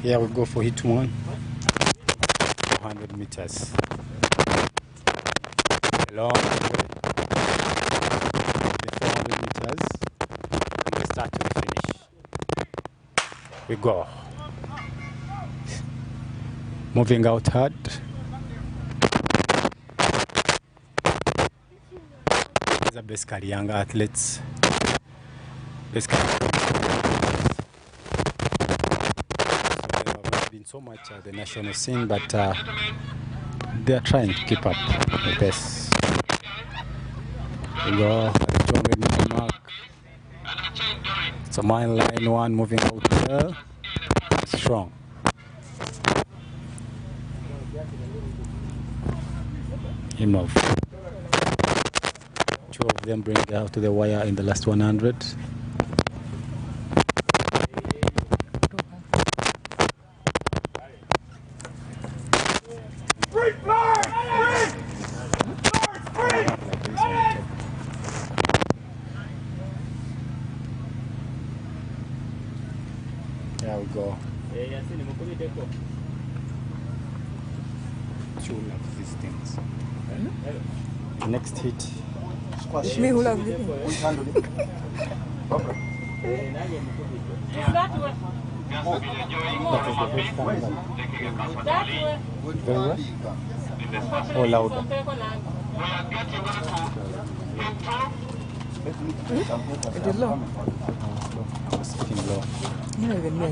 Here we go for hit one. 400 meters. Long way. The 400 meters. From the start to the finish. We go. Moving out hard. These are basically young athletes. Basically, so much at the national scene, but they are trying to keep up the pace. We go at the 200 meter mark. It's a mile line one moving out there. Strong. Enough. Two of them bring it out to the wire in the last 100. There we go. Two of these things. Next hit. It's me who loves it. Very well? Oh, louder. It is low. Speaking low. You don't even know.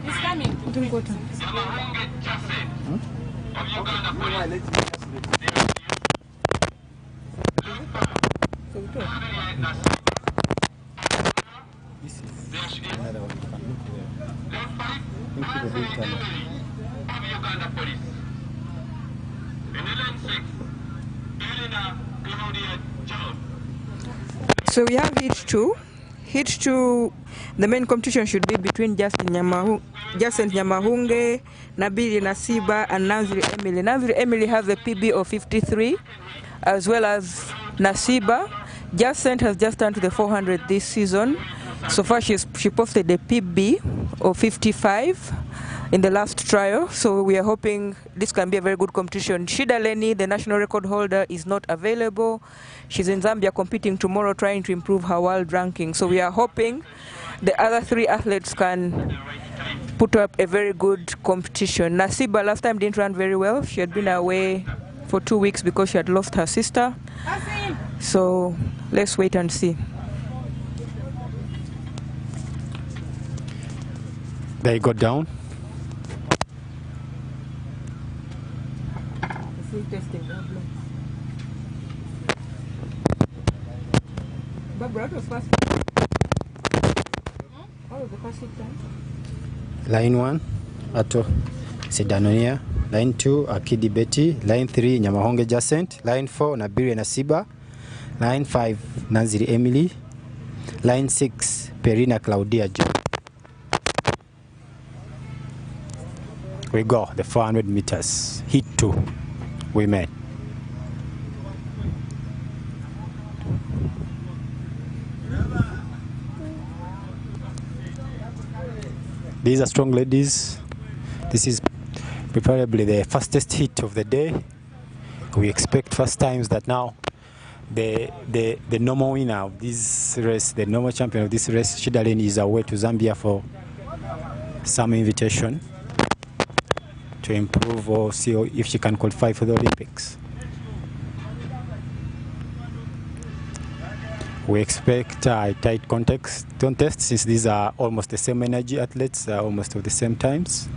He's coming. Don't go to. This is another one. You can look there. Look to the big camera. So we have hit two. Hit two. The main competition should be between Justin Nyamahunge, Nabili Nasiba, and Nanziri Emily. Nanziri Emily has a PB of 53, as well as Nasiba. Justin has just turned to the 400 this season. So far, she posted a PB of 55 in the last trial. So we are hoping this can be a very good competition. Shida Leni, the national record holder, is not available. She's in Zambia competing tomorrow, trying to improve her world ranking. So we are hoping the other three athletes can put up a very good competition. Nasiba last time didn't run very well. She had been away for 2 weeks because she had lost her sister. So let's wait and see. They got down. Line 1, Ato Sedanonia. Line 2, Akidi Betty. Line 3, Nyamahunge Jacent. Line 4, Nabiri Nasiba. Line 5, Nanziri Emily. Line 6, Perina Claudia Jo. We go, the 400 meters. Hit 2, women. These are strong ladies. This is preferably the fastest hit of the day. We expect first times that now the normal winner of this race, the normal champion of this race, Shida Leni, is away to Zambia for some invitation to improve or see if she can qualify for the Olympics. We expect a tight contest since these are almost the same energy athletes, almost of the same times.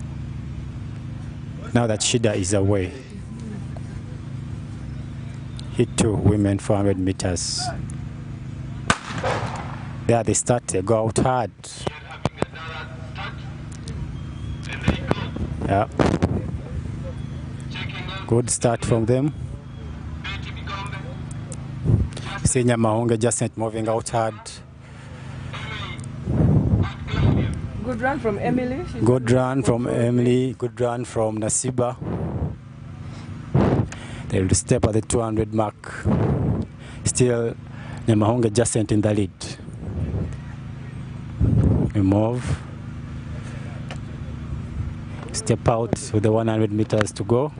Now that Shida is away. Hit 2, women 400 meters. There they start, they go out hard. Yeah. Good start from them. Senior Mahonge Jacent moving out hard. Good run from Emily. Good run from Emily. Good run from Nasiba. They will step at the 200 mark. Still, Mahonge Jacent in the lead. We move. Step out with the 100 meters to go.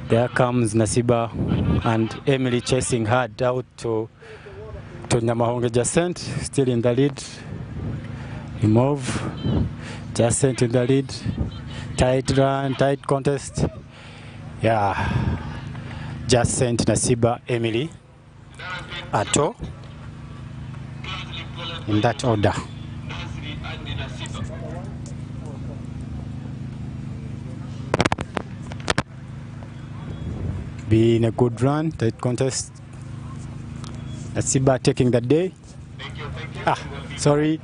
There comes Nasiba and Emily chasing hard out to Nyamahonge Jacent, still in the lead. We move. Jacent in the lead. Tight run, tight contest. Yeah. Jacent, Nasiba, Emily. Ato. In that order. Being a good run, tight contest. Nasiba taking the day. Sorry.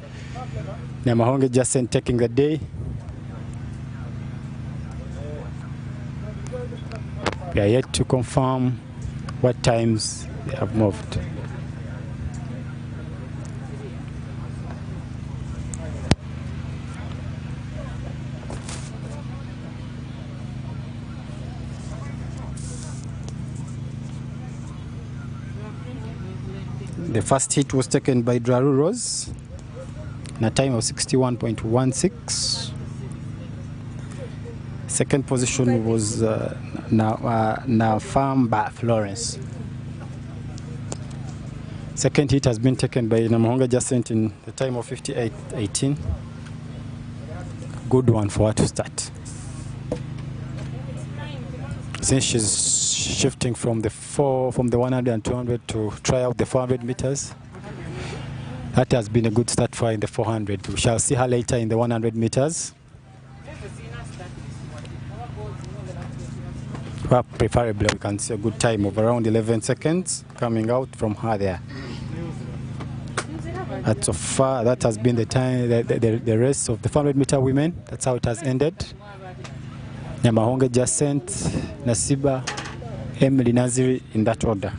Nyamahonge Jacent taking the day. We are yet to confirm what times they have moved. The first hit was taken by Draru Rose in a time of 61.16. Second position was Nafamba Florence. Second hit has been taken by Nyamahonge Jacent in the time of 58.18. Good one for her to start. Since she's shifting from the 100 and 200 to try out the 400 meters. That has been a good start for her in the 400. We shall see her later in the 100 meters. Well, preferably we can see a good time of around 11 seconds coming out from her there. But so far, that has been the time, the race of the 400 meter women. That's how it has ended. Nyamahonge Jacent, Nasiba, Emily, Naziri, in that order.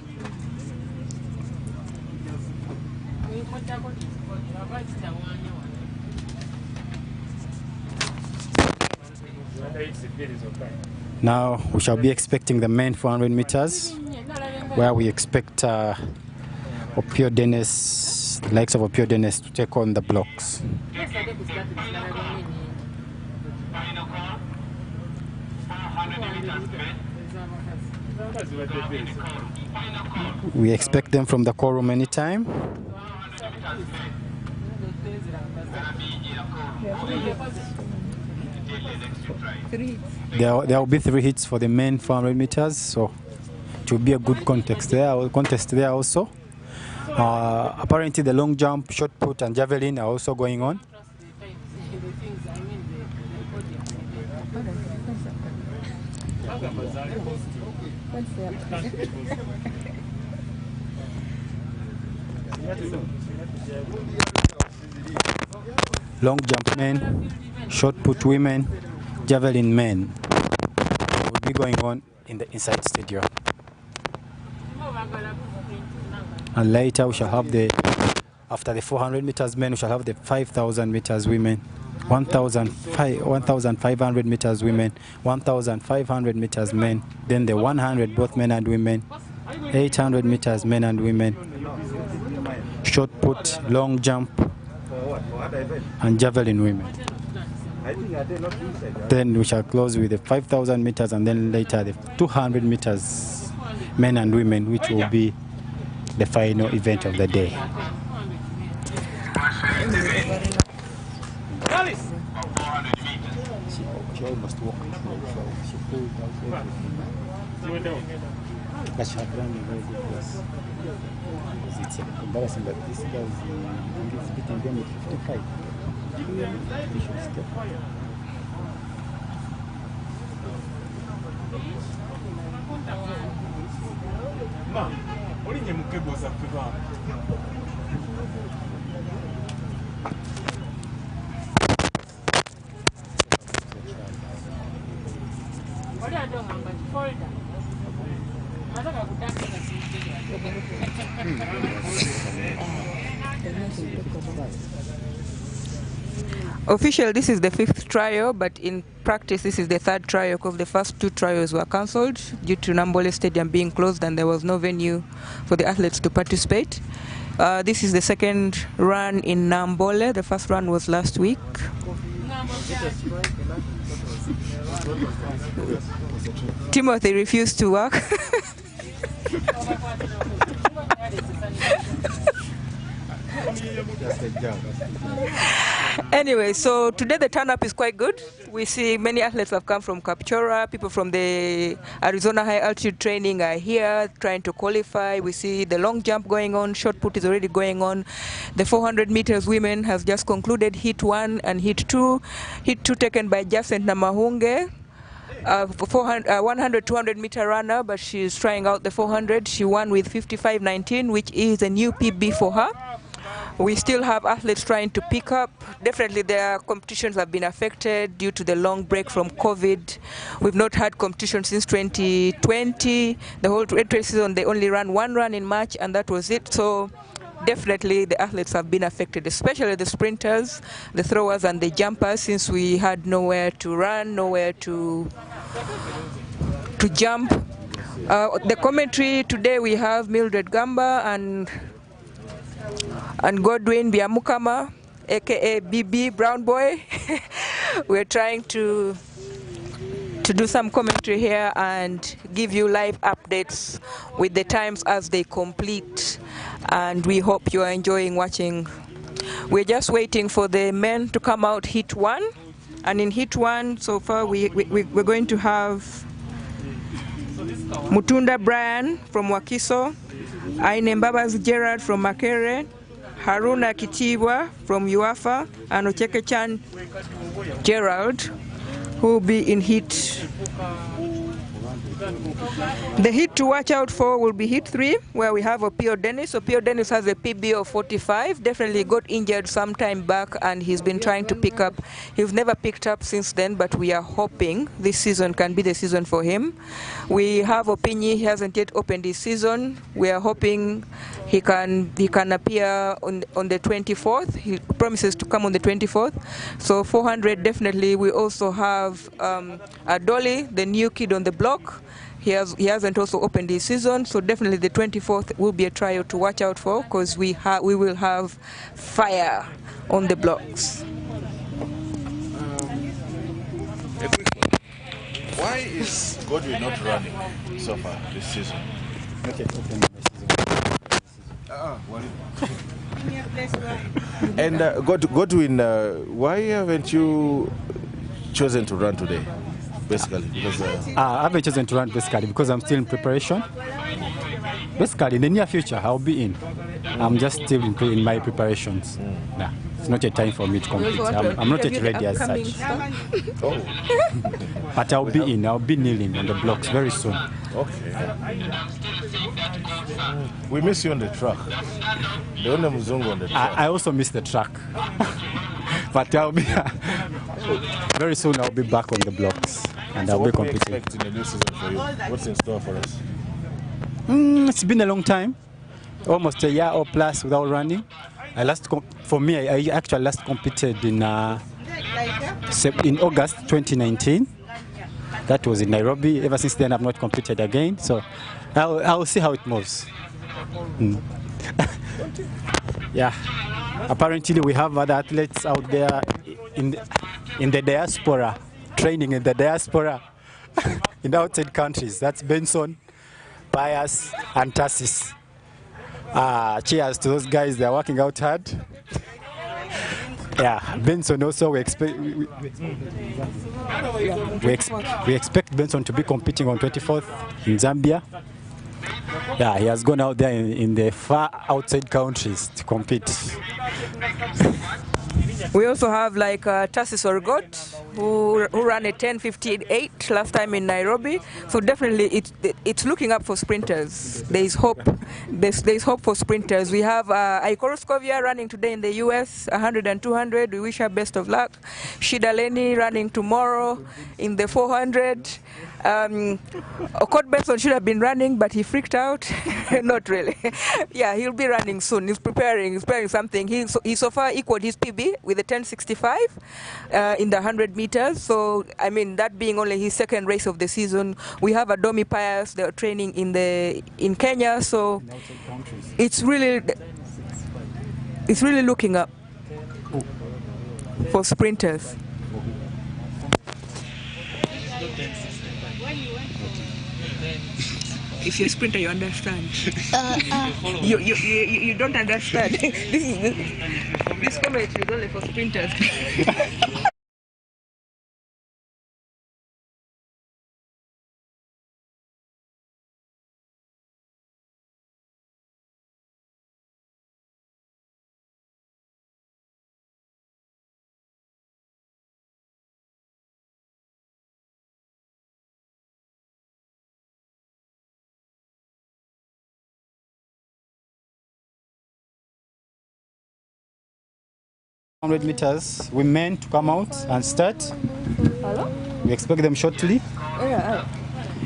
Now we shall be expecting the men 400 meters, where we expect Opio Dennis, the likes of Opio Dennis, to take on the blocks. We expect them from the quorum anytime. There will be 3 hits for the men 400 meters, so it will be a good contest there also. Apparently the long jump, shot put and javelin are also going on. Long jump men, shot put women, javelin men will be going on in the inside stadium. And later we shall have after the 400 meters men, we shall have the 5,000 meters women, 1,500 meters women, 1,500 meters men, then the 100 both men and women, 800 meters men and women, shot put, long jump, and javelin women. Then we shall close with the 5,000 meters and then later the 200 meters men and women, which will be the final event of the day. She almost walked it, she pulled out everything. But she had run a very good race. It's embarrassing that this guy is beating them with 55. They should step. Officially, this is the 5th trial, but in practice, this is the 3rd trial because the first 2 trials were cancelled due to Mandela Stadium being closed and there was no venue for the athletes to participate. This is the 2nd run in Nambole. The first run was last week. Timothy refused to work. Anyway, so today the turn-up is quite good. We see many athletes have come from Kapchora. People from the Arizona high altitude training are here trying to qualify. We see the long jump going on. Shot put is already going on. The 400 meters women has just concluded heat 1 and heat 2. Heat 2 taken by Jacinth Namahunge. 100, 200 meter runner, but she's trying out the 400. She won with 55.19, which is a new PB for her. We still have athletes trying to pick up. Definitely their competitions have been affected due to the long break from COVID. We've not had competition since 2020. The whole entry season, they only ran 1 run in March and that was it. So definitely the athletes have been affected, especially the sprinters, the throwers and the jumpers, since we had nowhere to run, nowhere to jump. The commentary today we have Mildred Gamba and Godwin Biamukama, aka BB Brown Boy. We're trying to do some commentary here and give you live updates with the times as they complete, and we hope you are enjoying watching. We're just waiting for the men to come out heat 1, and in heat 1 so far we're going to have Mutunda Brian from Wakiso, Aine Mbabas Gerard from Makere, Haruna Kitiwa from Uafa, and Ocheke Chan Gerald, who will be in heat. The heat to watch out for will be heat 3, where we have Opio Dennis. Opio Dennis has a PB of 45, definitely got injured some time back and he's been trying to pick up. He's never picked up since then, but we are hoping this season can be the season for him. We have Opinyi, he hasn't yet opened his season. We are hoping he can appear on the 24th. He promises to come on the 24th. So 400 definitely. We also have Adoli, the new kid on the block. He hasn't also opened his season, so definitely the 24th will be a trial to watch out for, because we will have fire on the blocks. A quick one. Why is Godwin not running so far this season? Okay, And Godwin, why haven't you chosen to run today? Basically, because I haven't chosen to run basically because I'm still in preparation. Basically, in the near future, I'll be in. I'm just still in my preparations. Nah, it's not yet time for me to compete. I'm not yet ready as such. But I'll be in. I'll be kneeling on the blocks very soon. Okay. We miss you on the track. The only Mzungu on the track. I also miss the track. But I'll be very soon. I'll be back on the blocks and So I'll be what do we competing. expect in the new season for you? What's in store for us? It's been a long time, almost a year or plus without running. I actually last competed in August 2019. That was in Nairobi. Ever since then, I've not competed again. So I'll see how it moves. Yeah. Apparently, we have other athletes out there in the diaspora, training in the diaspora, in the outside countries. That's Benson, Pius, and Tassis. Cheers to those guys. They're working out hard. Yeah, Benson also we expect Benson to be competing on 24th in Zambia. Yeah, he has gone out there in the far outside countries to compete. We also have like Tassis Orgot, who ran a 10:58 last time in Nairobi. So definitely it's looking up for sprinters. There is hope. There's hope for sprinters. We have Ikoroskovia running today in the US, 100 and 200. We wish her best of luck. Shida Leni running tomorrow in the 400. Okot Benson should have been running, but he freaked out. Not really. Yeah, he'll be running soon. He's preparing something. He so far equaled his PB with the 10:65 in the 100 meters. So, I mean, that being only his second race of the season, we have Adomi Pius. They're training in Kenya. So, it's really looking up for sprinters. If you're a sprinter, you understand. You don't understand. This commentary is only for sprinters. meters women to come out and start. Hello? We expect them shortly. Yeah.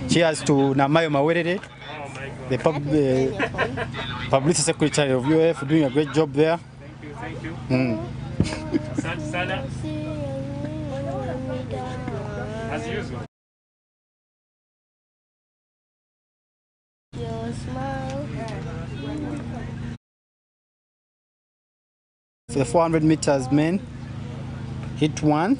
Cheers to Namayo Mawerere, the publicity secretary of UF, doing a great job there. Thank you. Asante sana. As usual. For the 400 meters men, hit one.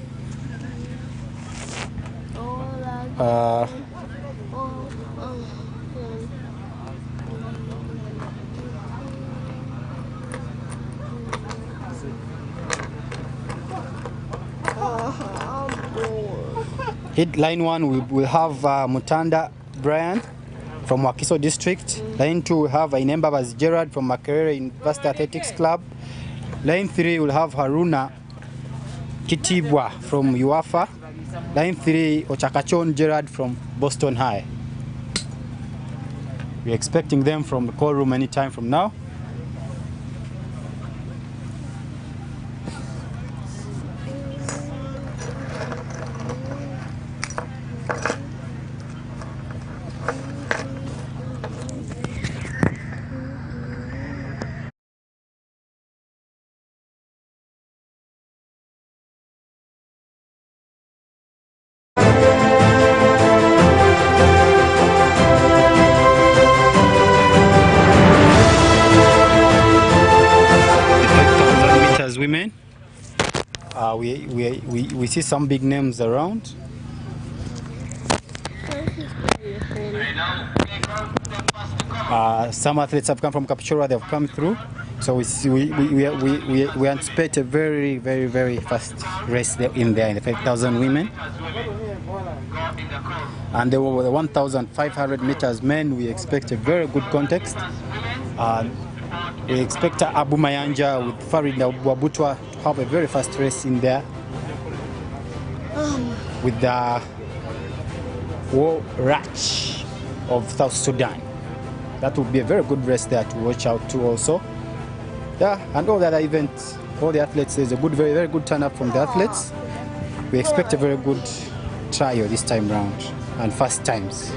Hit line one, we will have Mutanda Brian from Wakiso district. Line two, we have Ainembabas Gerard from Makerere University Athletics Club. Line 3 will have Haruna Kitibwa from UAFA. Line 3, Ochakachon Gerard from Boston High. We're expecting them from the call room anytime from now. Women, we see some big names around. Some athletes have come from Kapchorwa, they have come through, so we anticipate a very, very, very fast race in there in the 5,000 women. And the 1,500 meters men, we expect a very good context. We expect Abu Mayanja with Farid Wabutwa to have a very fast race in there with the War Ratch of South Sudan. That will be a very good race there to watch out to also. Yeah, and all the other events, all the athletes, there's a good, very, very good turn up from the athletes. We expect a very good trial this time round and fast times.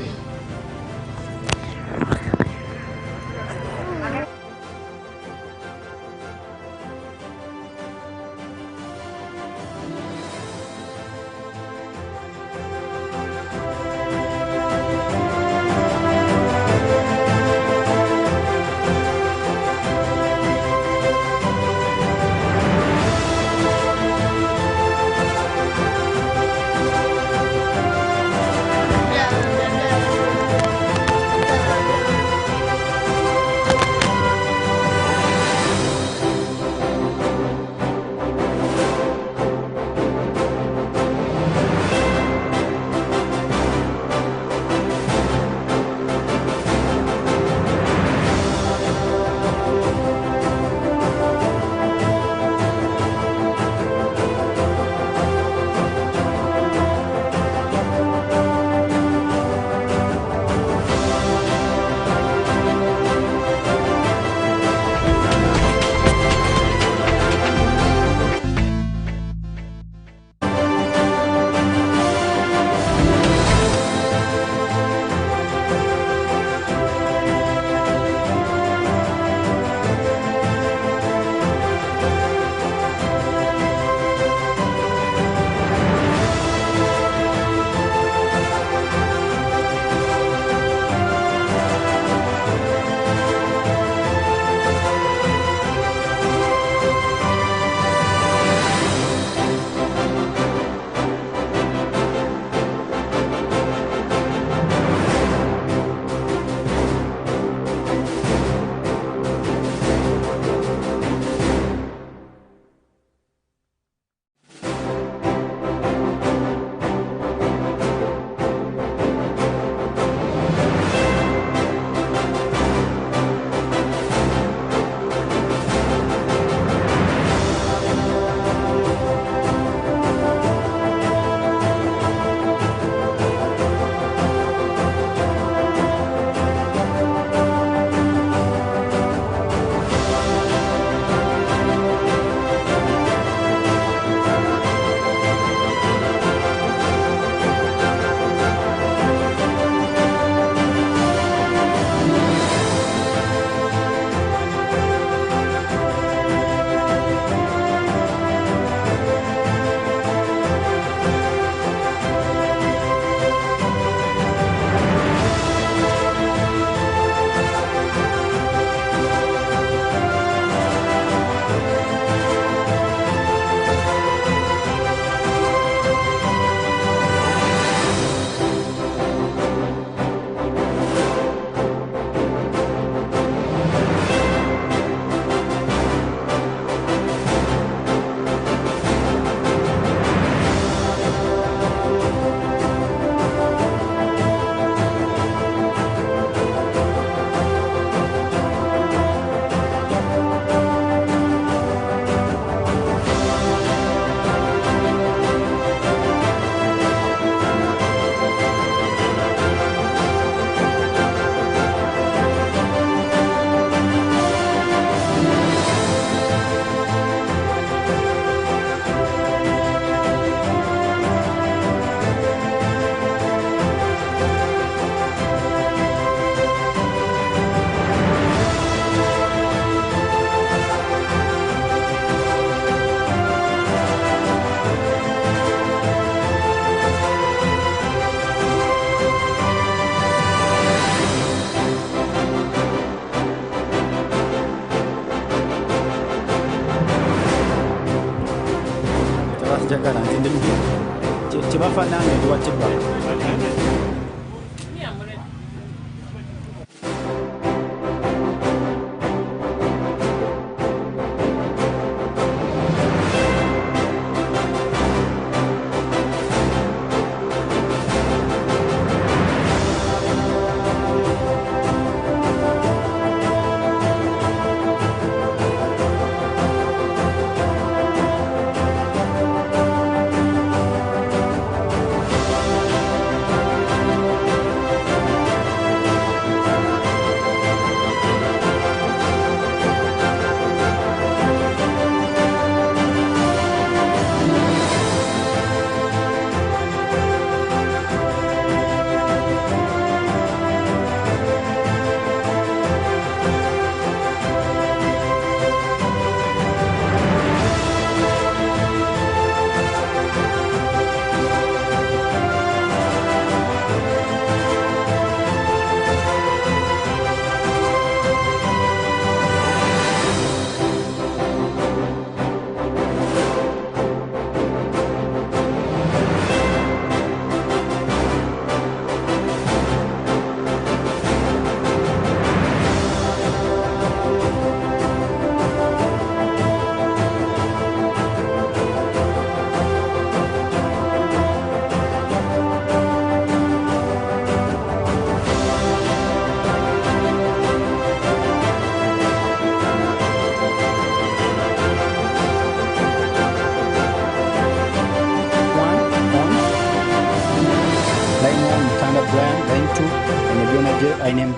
njagala nti kyebafaananga ndi wakibba.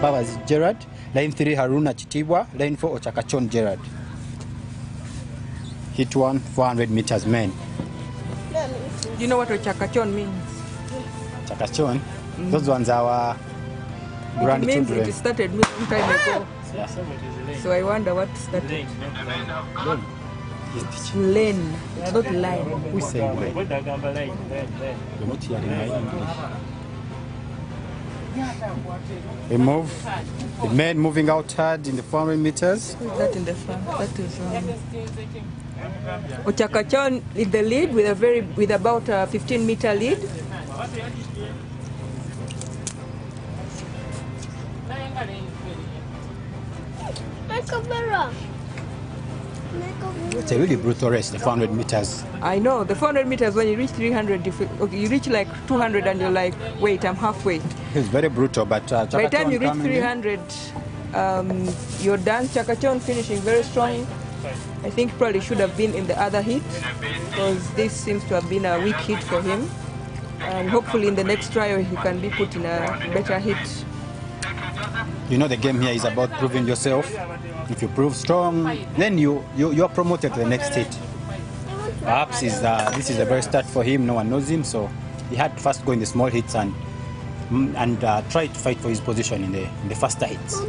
Mbabazi Gerard, line 3 Haruna Chitibwa, line 4 Ochakachon Gerard. Hit 1, 400 meters men. Do you know what Ochakachon means? Ochakachon? Those ones are our grandchildren. It started long time ago. Yeah. So I wonder what started. Lane, not line. Who said lane? You're not hearing my English. They move. The men moving out hard in the 400 meters. Who is that in the front? That is Ochakachon in the lead with about a 15-meter lead. It's a really brutal race, the 400 meters. I know, the 400 meters, when you reach 300, you reach like 200 and you're like, wait, I'm halfway. It's very brutal, but by the time you reach 300, you're done. Chakachon finishing very strong. I think probably should have been in the other heat, because this seems to have been a weak heat for him. And hopefully in the next trial he can be put in a better heat. You know, the game here is about proving yourself. If you prove strong, then you're promoted to the next hit. Perhaps this is a very start for him. No one knows him, so he had to first go in the small hits and try to fight for his position in the faster hits.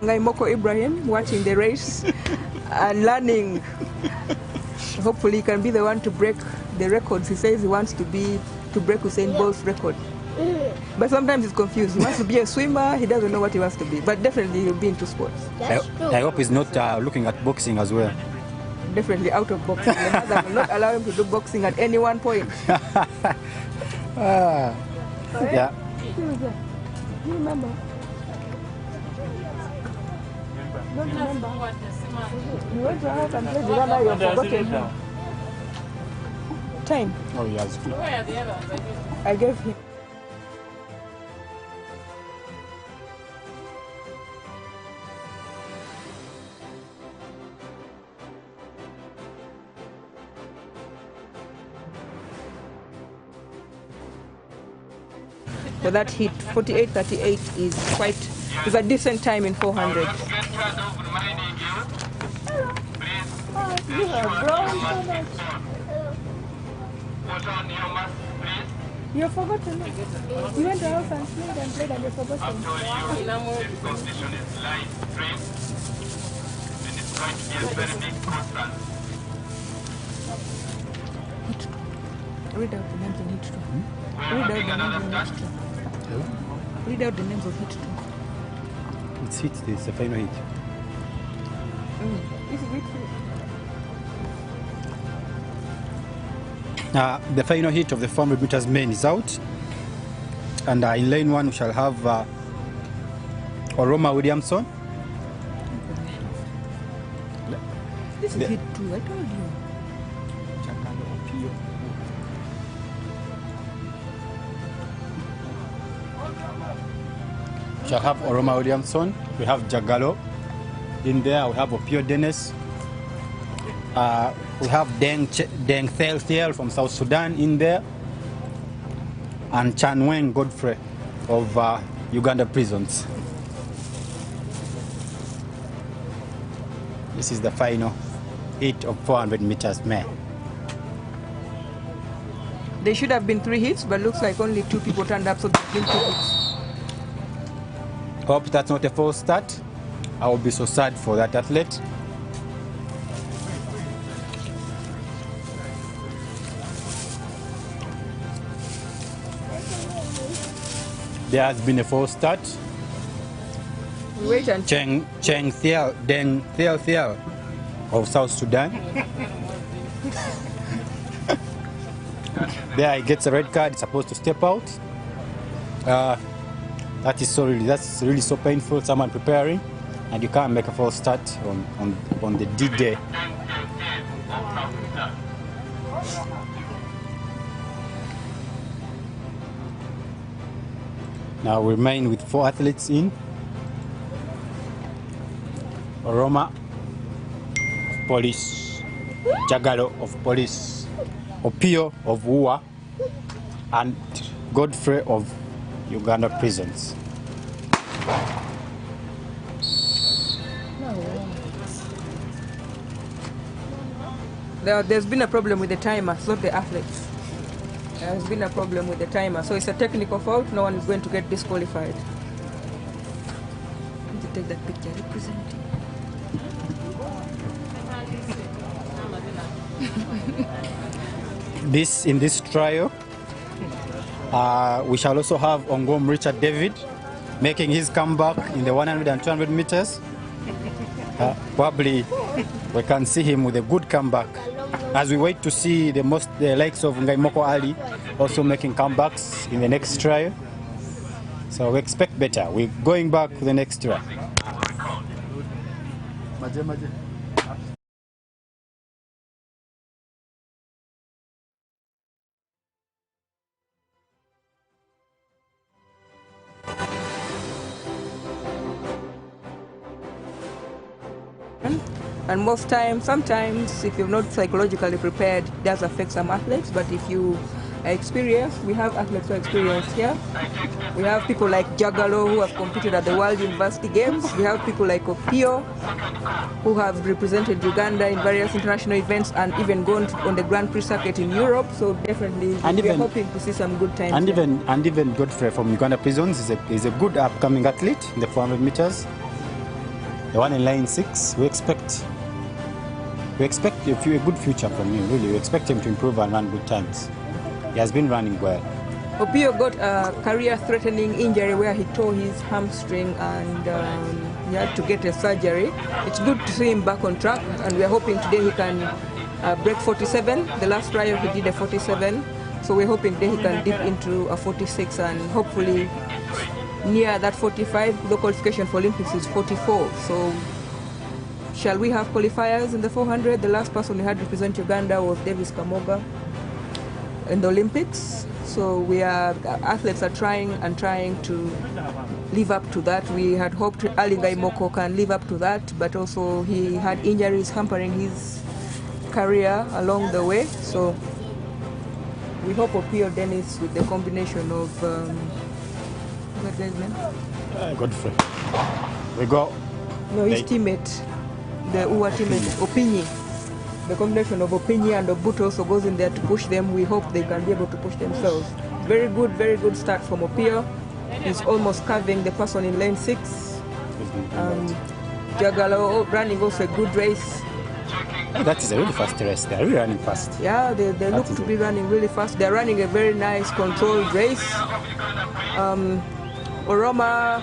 Moko Ibrahim watching the race and learning. Hopefully he can be the one to break the records. He says he wants to break Usain Bolt's record. But sometimes he's confused. He wants to be a swimmer, he doesn't know what he wants to be. But definitely he'll be into sports. I hope he's not looking at boxing as well. Definitely out of boxing. The mother will not allow him to do boxing at any one point. Yeah. You remember? Don't remember. You went to house and played the one you have forgotten. Time. Oh, yes. I gave him. For that hit, 48.38 is a decent time in 400. You've forgotten. You went to house and played and you've forgotten. This competition is live stream and it's going to be a very big concert. Read out the names on hit two. We are having another start. Read out the names of hit two. It's hit, it's a final hit. This is hit two. The final hit of the 400 meters men is out. And in lane 1 we shall have Oroma Williamson. This is hit two, I told you. We shall have Oroma Williamson. We have Jagalo in there. We have Opio Dennis. We have Deng Thiel from South Sudan in there. And Chanwen Godfrey of Uganda prisons. This is the final hit of 400 meters men. There should have been 3 hits, but looks like only 2 people turned up, so there's been 2 hits. Hope that's not a false start. I will be so sad for that athlete. There has been a false start. We wait and Deng Thiel of South Sudan. There he gets a red card. He's supposed to step out. That's really so painful. Someone preparing, and you can't make a false start on the D-Day. Now we remain with 4 athletes in. Oroma of Police, Jagalo of Police, Opio of UWA, and Godfrey of Uganda prisons. there's been a problem with the timer, it's not the athletes. There's been a problem with the timer, so it's a technical fault. No one is going to get disqualified. Need to take that picture representing. In this trial, we shall also have Ongom Richard David making his comeback in the 100 and 200 meters. Probably we can see him with a good comeback as we wait to see the likes of Ngaimoko Ali also making comebacks in the next trial. So we expect better. We're going back to the next trial. And most times, sometimes, if you're not psychologically prepared, it does affect some athletes. But if you are experienced, we have athletes who are experienced here. We have people like Jagalo who have competed at the World University Games. We have people like Opio who have represented Uganda in various international events and even gone on the Grand Prix circuit in Europe. So definitely, we are hoping to see some good times. And even Godfrey from Uganda prisons is a good upcoming athlete in the 400 meters. The one in line 6, we expect a good future from him, really. We expect him to improve and run good times. He has been running well. Opio got a career-threatening injury where he tore his hamstring and he had to get a surgery. It's good to see him back on track, and we are hoping today he can break 47. The last trial he did a 47, so we're hoping today he can dip into a 46 and hopefully near that 45. The qualification for Olympics is 44. So shall we have qualifiers in the 400? The last person we had represent Uganda was Davis Kamoga in the Olympics. So athletes are trying to live up to that. We had hoped Ali Ngaimoko can live up to that, but also he had injuries hampering his career along the way. So we hope Opio Dennis with the combination of what's his name? Godfrey. We go. No, his teammate, the UWA teammate, Opinyi. The combination of Opinyi and Obuto also goes in there to push them. We hope they can be able to push themselves. Very good start from Opio. He's almost curving the person in lane 6. Jagalo running also a good race. That is a really fast race. They're really running fast. Yeah, they look to be running really fast. They're running a very nice controlled race. Oroma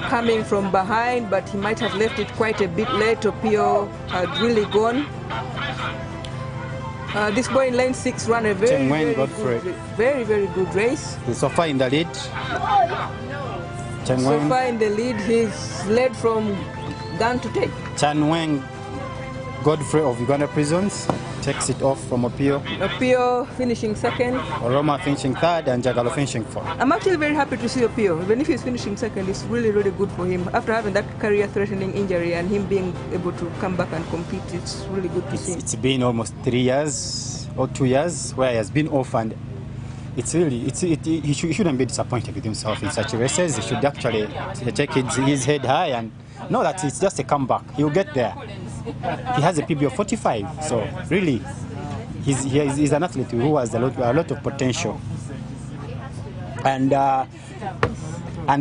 coming from behind, but he might have left it quite a bit late. Opio had really gone. This boy in lane 6 ran a very good race. He's so far in the lead. So far in the lead, he's led from gun to take. Chanweng Godfrey of Uganda Prisons takes it off from Opio. Opio finishing second. Oroma finishing third and Jagalo finishing fourth. I'm actually very happy to see Opio. Even if he's finishing second, it's really good for him. After having that career-threatening injury and him being able to come back and compete, it's really good to see. It's been almost 3 years or 2 years where he has been off, and it's really, he shouldn't be disappointed with himself in such races. He should actually take his head high and know that it's just a comeback. He'll get there. He has a PB of 45, so really, he's an athlete who has a lot of potential. And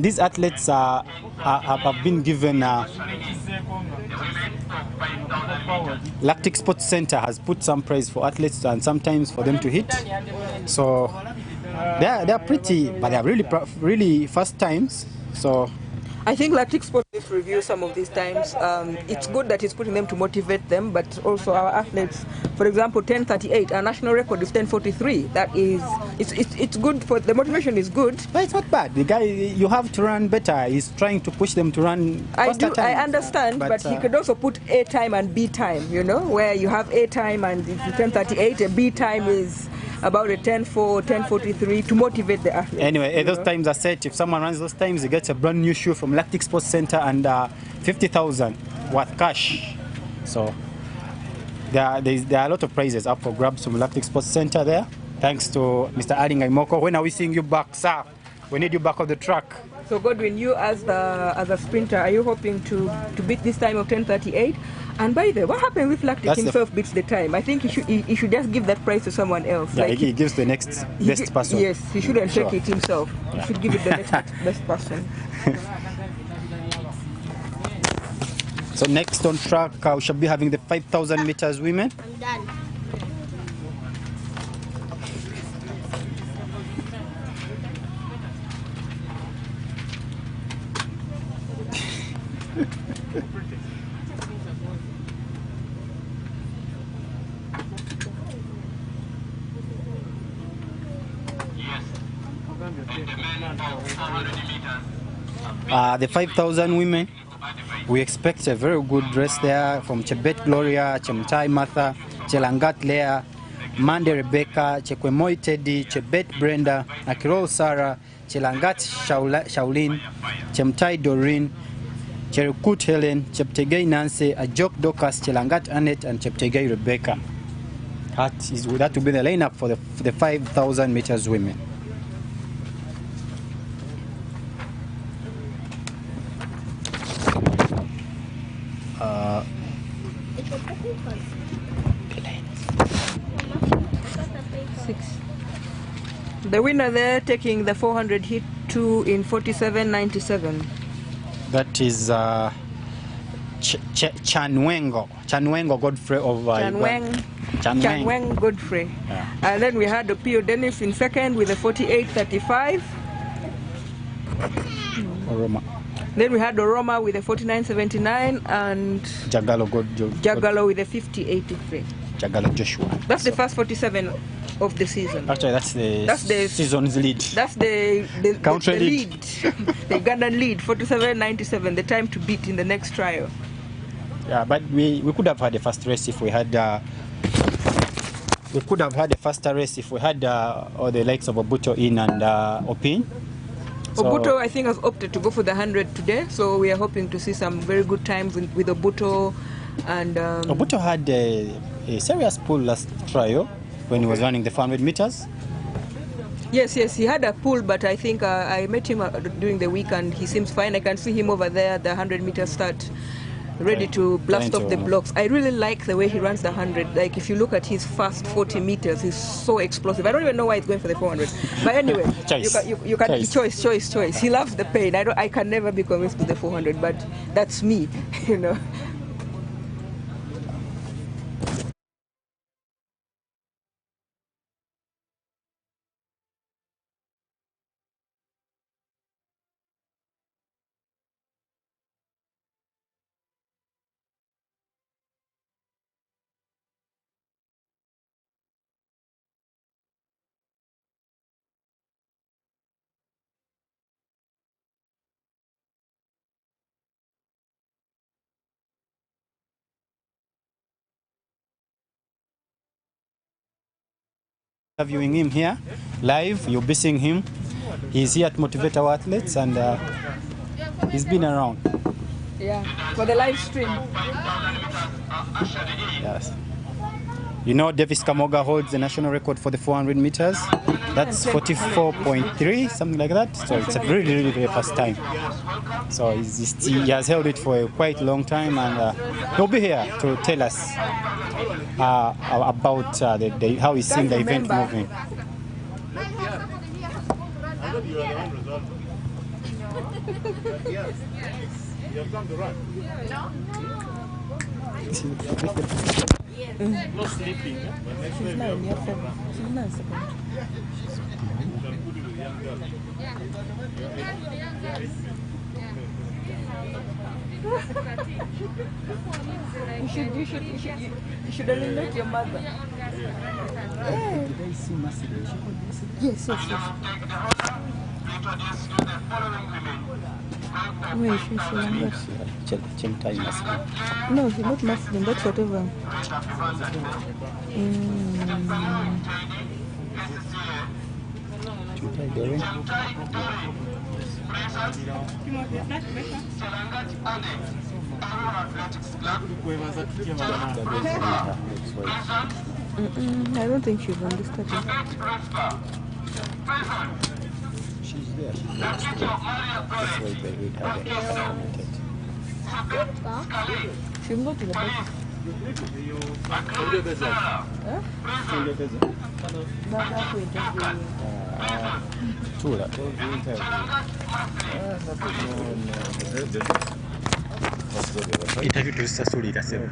these athletes have been given. Lactic Sports Center has put some prize for athletes and sometimes for them to hit. So they're pretty, but they're really fast times. So I think Lactic Sports needs to review some of these times. It's good that it's putting them to motivate them, but also our athletes. For example, 10:38. Our national record is 10:43. That is, it's good for the motivation is good. But it's not bad. The guy, you have to run better. He's trying to push them to run faster time. I understand, but he could also put A time and B time. You know, where you have A time and it's 10:38. A B time is about a 10:4, 10:43 to motivate the athlete. Anyway, those times are set. If someone runs those times, he gets a brand new shoe from Lactic Sports Center and 50,000 worth cash. So there are a lot of prizes up for grabs from Lactic Sports Center there. Thanks to Mr. Aling Aimoko. When are we seeing you back, sir? We need you back on the track. So Godwin, you as a sprinter, are you hoping to beat this time of 10:38? And by the way, what happens if Lactic himself beats the time? I think he should just give that prize to someone else. Yeah, like he gives the next best person. Yes, he shouldn't take it himself. He should give it the next best person. So next on track, we shall be having the 5,000 meters women. I'm done. The 5,000 women, we expect a very good race there from Chebet Gloria, Chemtai Martha, Chelangat Lea, Mande Rebecca, Chekwemoi Teddy, Chebet Brenda, Akirol Sarah, Chelangat Shaolin, Chemtai Doreen, Cherukut Helen, Cheptegei Nancy, Ajok Dokas, Chelangat Annette, and Cheptegei Rebecca. That will be the lineup for the 5,000 meters women. The winner there taking the 400 hit 2 in 47.97. That is Chanwengo Godfrey of Chanweng Godfrey. Yeah. And then we had Opio Dennis in second with a 48.35. Oroma. Then we had Oroma with a 49.79 and Jagalo with a 50.83. Jagalo Joshua. That's the first 47 of the season. Actually, that's the season's lead. That's the country lead. The Ugandan lead, 47.97, the time to beat in the next trial. Yeah, but we could have had a fast race if we had. We could have had a faster race if we had all the likes of Obuto in and Opin. So, Obuto, I think, has opted to go for the 100 today, so we are hoping to see some very good times with Obuto. And Obuto had a serious pull last trial when he was running the 400 meters. Yes, he had a pull, but I think I met him during the week and he seems fine. I can see him over there at the 100-meter start ready to blast trying off to- the blocks. I really like the way he runs the 100. Like if you look at his first 40 meters, he's so explosive. I don't even know why he's going for the 400. But anyway, Choice. you can choice. He loves the pain. I can never be convinced to the 400, but that's me, you know. Interviewing him here live, you'll be seeing him. He's here to motivate our athletes, and he's been around. Yeah, for the live stream. Yes. You know, Davis Kamoga holds the national record for the 400 meters. That's 44.3, something like that. So it's a really very fast time. So he has held it for a quite long time, and he'll be here to tell us about how he's seeing the event moving. No sleeping. She's 9, you're 7. She's 9 seconds. You should eliminate your mother. Yes. Wait, no, she's not Muslim, that's whatever. I don't think she's on this study. She's there. That's why they read her commented. She can go to the back. Interview tuzisasulira sebo.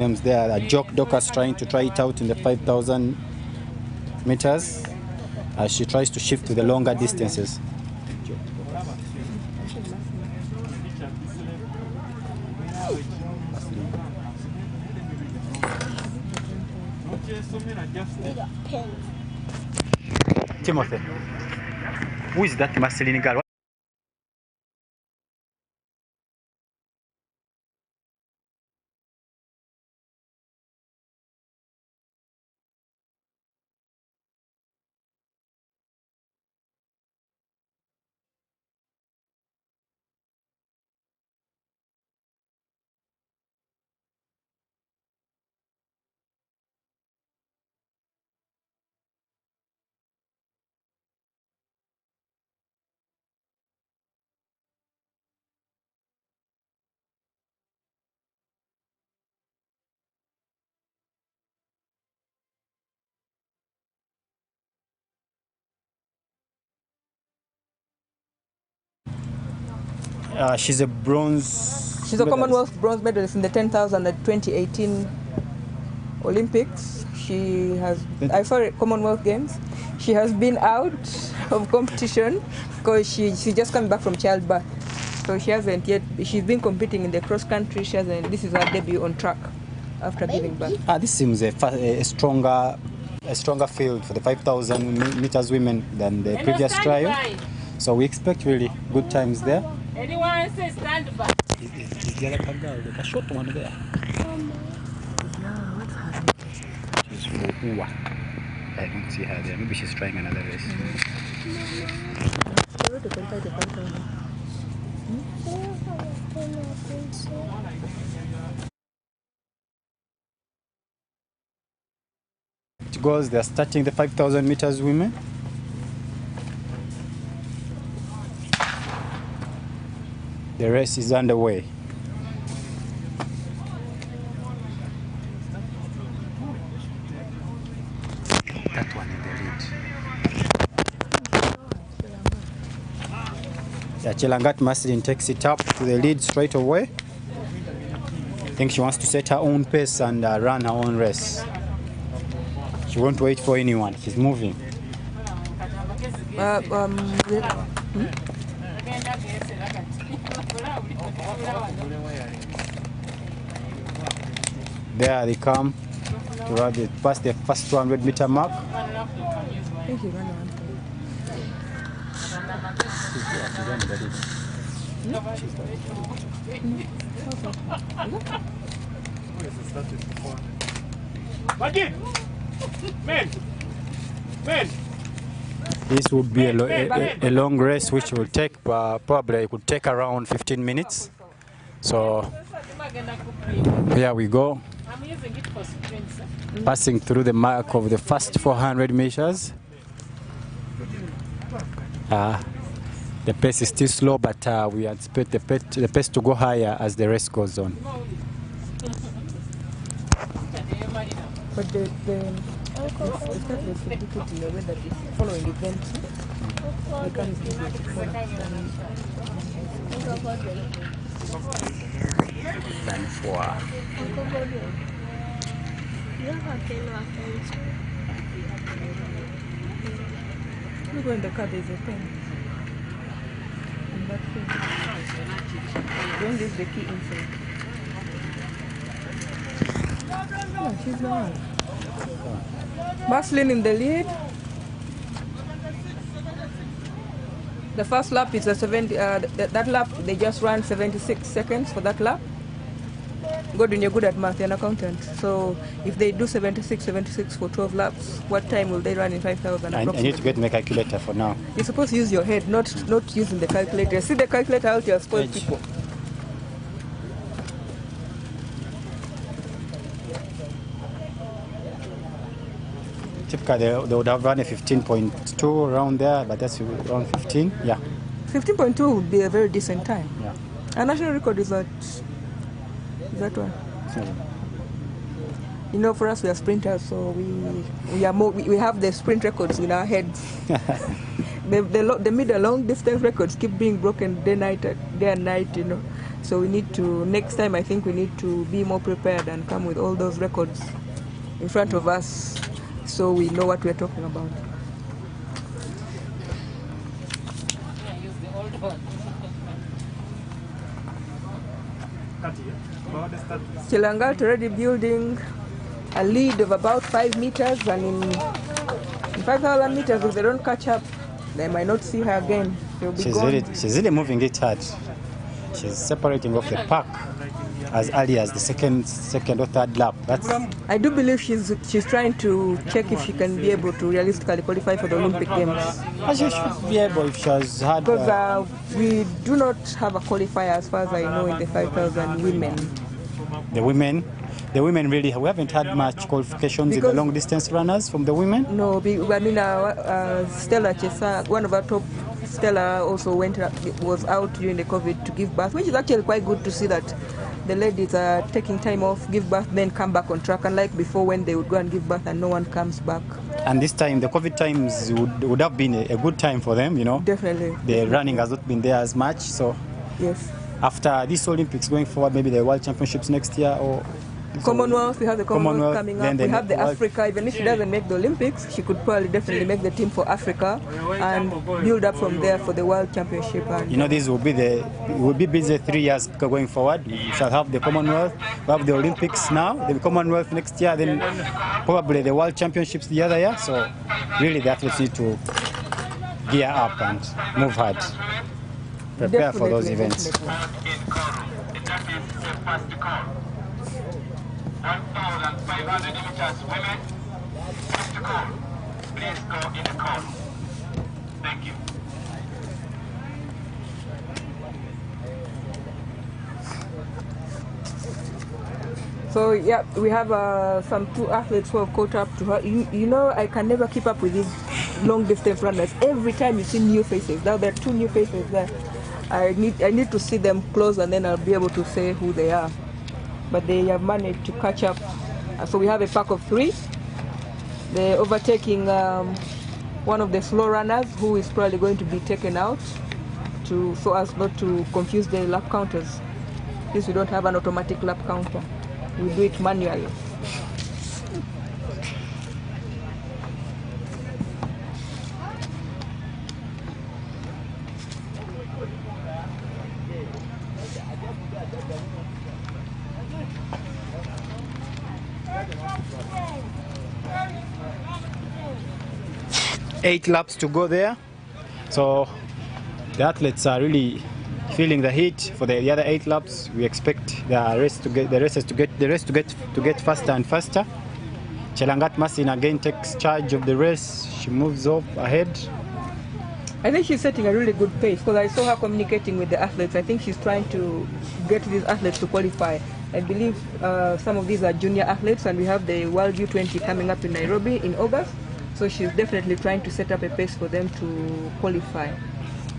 There are Jock Docas trying to try it out in the 5,000 meters as she tries to shift to the longer distances. Timothy, who is that Marceline girl? She's a bronze. She's a Commonwealth bronze medalist in the 10,000 at 2018 Olympics. She has, I saw it, Commonwealth Games. She has been out of competition because she's just coming back from childbirth. So she hasn't yet, she's been competing in the cross country. She hasn't, this is her debut on track after giving birth. This seems a stronger field for the 5,000 meters women than the previous trial. So we expect really good times there. Anyone say stand by? Is the other girl, the short one there? She's for I don't see her there. Maybe she's trying another race. It goes, they're starting the 5,000 meters women. The race is underway. That one in the lead. Yeah, Chelangat Maslin takes it up to the lead straight away. I think she wants to set her own pace and run her own race. She won't wait for anyone. She's moving. There they come to pass the first 200-meter mark. This would be a long race which will take probably it could take around 15 minutes. So here we go, passing through the mark of the first 400 meters. The pace is still slow, but we expect the pace to go higher as the race goes on. But the start was difficult in the way that it's following events. They can't do You go in the car, there's a pen. In that thing. Don't leave the key inside. Yeah, she's the one. Maslin in the lead. The first lap is a 70. That lap they just ran 76 seconds for that lap. Gordon, you're good at math, you're an accountant. So if they do 76 for 12 laps, what time will they run in 5,000? I need to get my calculator for now. You're supposed to use your head, not using the calculator. See the calculator out here, spoil people. Typically, they would have run a 15.2 around there, but that's around 15. Yeah. 15.2 would be a very decent time. Yeah. Our national record is that one. You know, for us we are sprinters, so we have the sprint records in our heads. the middle long distance records keep being broken day and night, you know. So we need to, next time I think we need to be more prepared and come with all those records in front of us so we know what we're talking about. Chelangat already building a lead of about 5 meters, and in 5,000 meters, if they don't catch up, they might not see her again. She's really moving it hard. She's separating off the pack as early as the second or third lap. I do believe she's trying to check if she can be able to realistically qualify for the Olympic Games. She should be able if she has had. Because we do not have a qualifier, as far as I know, in the 5,000 women. The women really, we haven't had much qualifications in the long distance runners from the women. No, I mean, Stella Chesa, one of our top, Stella also was out during the COVID to give birth, which is actually quite good to see that the ladies are taking time off, give birth, then come back on track, unlike before when they would go and give birth and no one comes back. And this time, the COVID times would have been a good time for them, you know. Definitely. The running has not been there as much, so yes. After this Olympics going forward, maybe the World Championships next year, or Commonwealth, we have the Commonwealth coming up. We have the World- Africa. Even if she doesn't make the Olympics, she could probably definitely make the team for Africa and build up from there for the World Championship. And You know, this will be busy 3 years going forward. We shall have the Commonwealth, we have the Olympics now, the Commonwealth next year, then probably the World Championships the other year. So really the athletes need to gear up and move hard. Prepare for those events. Definitely. In Koro. That is the first call. 1,500 meters women. First call. Please go in the call. Thank you. So yeah, we have some 2 athletes who have caught up to her. You know, I can never keep up with these long distance runners. Every time you see new faces. Now there are 2 new faces there. I need to see them close and then I'll be able to say who they are. But they have managed to catch up. So we have a pack of 3. They're overtaking one of the slow runners who is probably going to be taken out so as not to confuse the lap counters. Since we don't have an automatic lap counter, we do it manually. Eight laps to go there, so the athletes are really feeling the heat for the other 8 laps. We expect the race to get faster and faster. Chelangat Masin again takes charge of the race. She moves up ahead. I think she's setting a really good pace because I saw her communicating with the athletes. I think she's trying to get these athletes to qualify. I believe some of these are junior athletes, and we have the World U20 coming up in Nairobi in August. So she's definitely trying to set up a pace for them to qualify.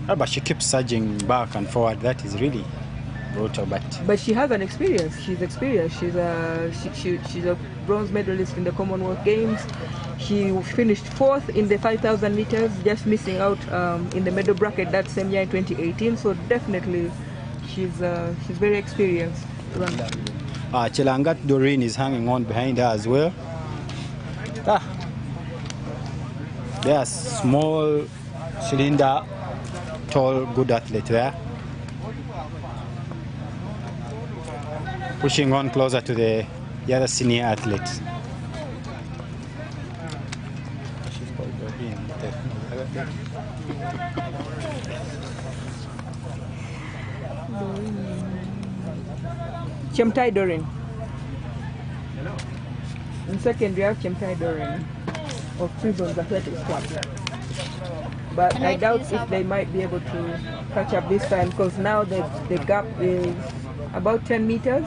But she keeps surging back and forward. That is really brutal. But she has an experience. She's experienced. She's a bronze medalist in the Commonwealth Games. She finished 4th in the 5,000 meters, just missing out in the medal bracket that same year in 2018. So definitely, she's very experienced. Chelangat Doreen is hanging on behind her as well. They are small, cylinder, tall, good athlete there. Pushing on closer to the other senior athletes. Chemtai Doreen. In second, we have Chemtai Doreen of Prison's Athletics Club. But I doubt if they might be able to catch up this time because now the gap is about 10 meters.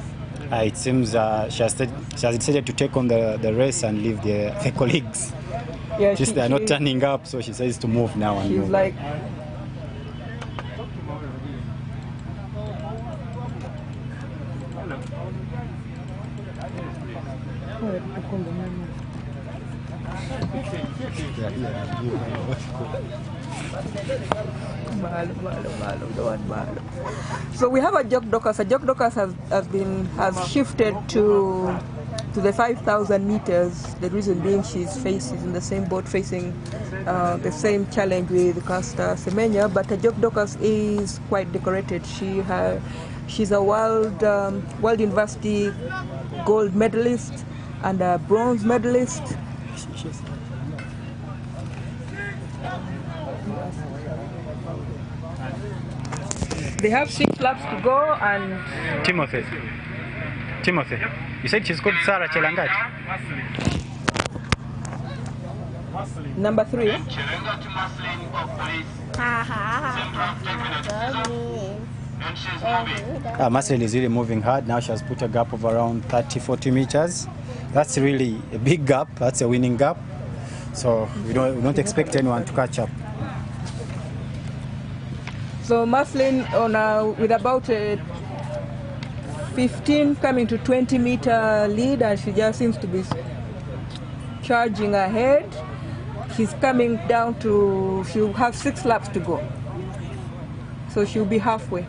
It seems she has decided to take on the race and leave the colleagues. Yeah, They're not turning up, so she says to move now. And she's move. like, so we have a Jock Dockers. A Jock Dockers has shifted to the 5,000 meters. The reason being she's in the same boat facing the same challenge with Casta Semenya, but a Jock Dockers is quite decorated. She's a world university gold medalist and a bronze medalist. They have 6 laps to go and... Timothy, you said she's called Sarah Chelangat? Number 3. Chelangat Maslin of police. And she's moving. Marcel is really moving hard. Now she has put a gap of around 30-40 meters. That's really a big gap. That's a winning gap. So we don't expect anyone to catch up. So Maslin with about a 15 coming to 20 meter lead, and she just seems to be charging ahead. She's coming down to, she'll have 6 laps to go. So she'll be halfway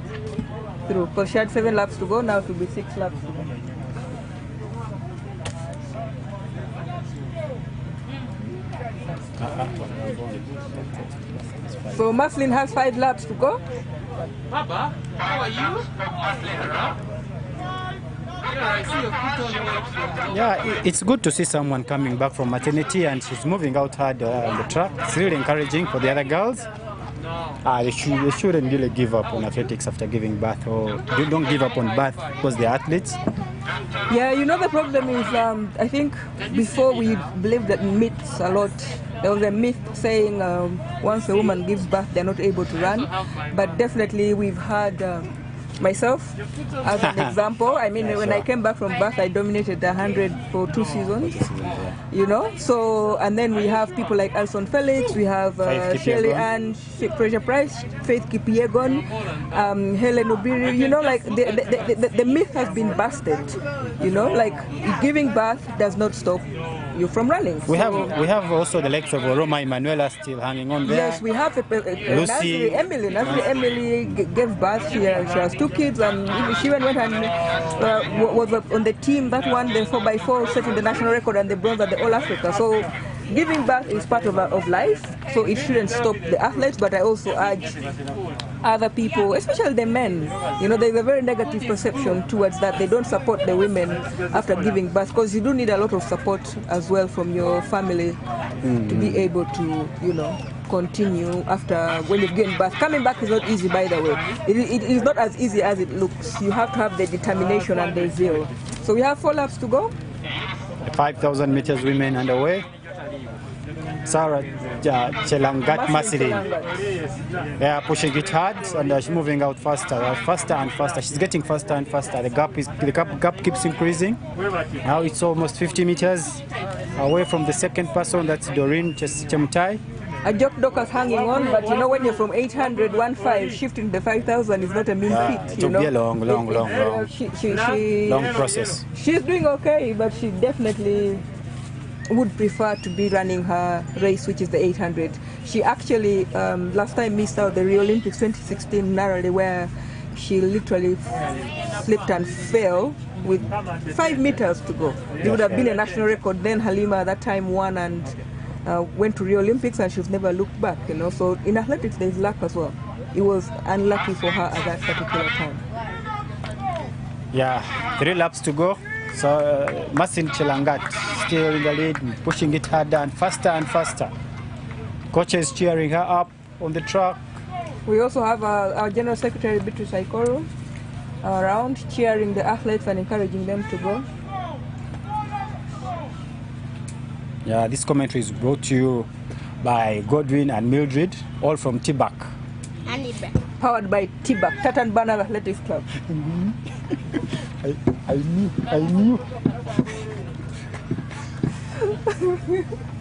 through. Because she had 7 laps to go, now it will be 6 laps to go. So Maslin has 5 laps to go. Baba, how are you? Yeah, I see your foot on Yeah, it's good to see someone coming back from maternity and she's moving out hard on the track. It's really encouraging for the other girls. They shouldn't really give up on athletics after giving birth, or don't give up on birth because they're athletes. Yeah, you know the problem is, I think before we believed that myths a lot. There was a myth saying once a woman gives birth, they're not able to run. But definitely we've had myself as an example. I mean, when I came back from birth, I dominated the 100 for 2 seasons. You know, so, and then we have people like Alson Felix, we have Shirley Ann, Fraser Price, Faith Kipyegon, Helen Obiri. You know, like the myth has been busted. You know, like giving birth does not stop you from running. We have also the likes of Roma Emanuela still hanging on there. Yes, we have Lucy. Nazri Emily gave birth. She has 2 kids, and she went and was on the team that won the 4x4, setting the national record and the bronze at the All Africa. So giving birth is part of life, so it shouldn't stop the athletes. But I also urge other people, especially the men, you know, there's a very negative perception towards that. They don't support the women after giving birth, because you do need a lot of support as well from your family to be able to, you know, continue after when you've given birth. Coming back is not easy, by the way. It is not as easy as it looks. You have to have the determination and the zeal. So we have 4 laps to go. 5,000 meters women underway. Sarah Chelangat Maslin. They are pushing it hard and she's moving out faster and faster. She's getting faster and faster. The gap keeps increasing. Now it's almost 50 meters away from the second person. That's Doreen Chemtai. Ajok Doka's hanging on, but you know, when you're from 800, 1.5, shifting the 5,000 is not a mean feat. It will be a long process. She's doing okay, but she definitely would prefer to be running her race, which is the 800. She actually last time missed out the Rio Olympics 2016 narrowly, where she literally slipped and fell with 5 meters to go. It would have been a national record. Then Halima at that time won and went to Rio Olympics, and she's never looked back, you know. So in athletics there's luck as well. It was unlucky for her at that particular time. Yeah, 3 laps to go. So Maslin Chelangat still in the lead, pushing it harder and faster. Coaches cheering her up on the track. We also have our General Secretary Beatrice Aikoro around, cheering the athletes and encouraging them to go. Yeah, this commentary is brought to you by Godwin and Mildred, all from Tibak. Powered by Tibak, Tatan Banner Athletics Club. I knew.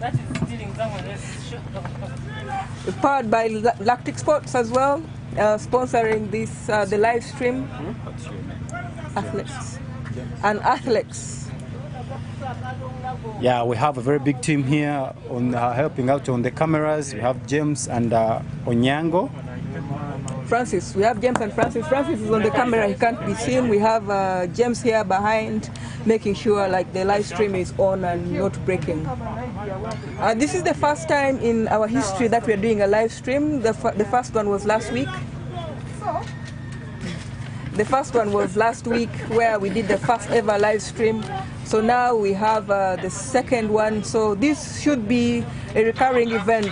That is stealing someone else's show. Powered by Lactic Sports as well, sponsoring this the live stream. Athletes. Yeah, we have a very big team here on helping out on the cameras. We have James and Onyango. Francis, we have James and Francis. Francis is on the camera, he can't be seen. We have James here behind, making sure like the live stream is on and not breaking. This is the first time in our history that we're doing a live stream. The first one was last week. The first one was last week, where we did the first ever live stream. So now we have the second one. So this should be a recurring event.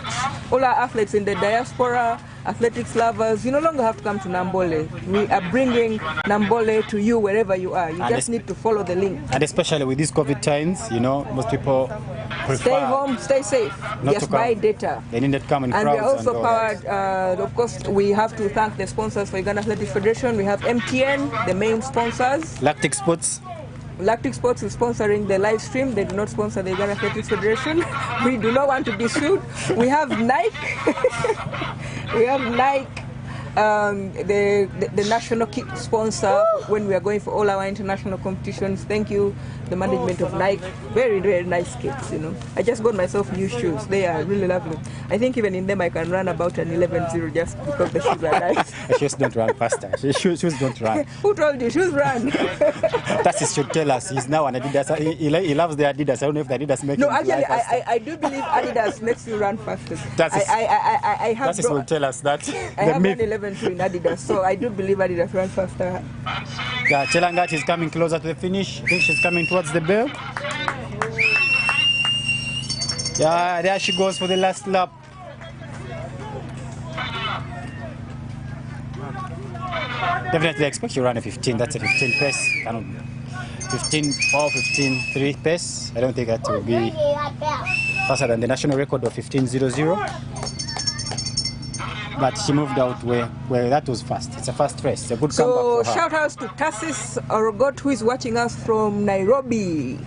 All our athletes in the diaspora, athletics lovers, you no longer have to come to Nambole. We are bringing Nambole to you wherever you are. You just need to follow the link. And especially with these COVID times, you know, most people prefer stay home, stay safe. Just buy data. They need to come in crowds. And we're also powered, of course, we have to thank the sponsors for Uganda Athletics Federation. We have MTN, the main sponsors. Lactic Sports. Lactic Sports is sponsoring the live stream. They do not sponsor the Uganda Athletics Federation. We do not want to be sued. We have Nike. We have Nike, the national kit sponsor when we are going for all our international competitions. Thank you, the management of Nike. Very, very nice kits, you know. I just got myself new shoes. They are really lovely. I think even in them I can run about an 11.0 just because the shoes are nice. Shoes don't run faster. Shoes don't run. Who told you? Shoes run. Tassis should tell us. He's now an Adidas. He loves the Adidas. I don't know if the Adidas makes No, him actually, fly faster. I do believe Adidas makes you run faster. I have Tassis will tell us that. I have run 11 in Adidas, so I do believe Adidas runs faster. Yeah, Chelangat is coming closer to the finish. I think she's coming towards the bell. Yeah, there she goes for the last lap. Definitely expect you run a 15. That's a 15 pace. Kind of 15.4, 15.3 pace. I don't think that will be faster than the national record of 15.00. But she moved out where that was fast. It's a fast race. It's a good comeback for her. So shout outs to Tassis Orogot, who is watching us from Nairobi,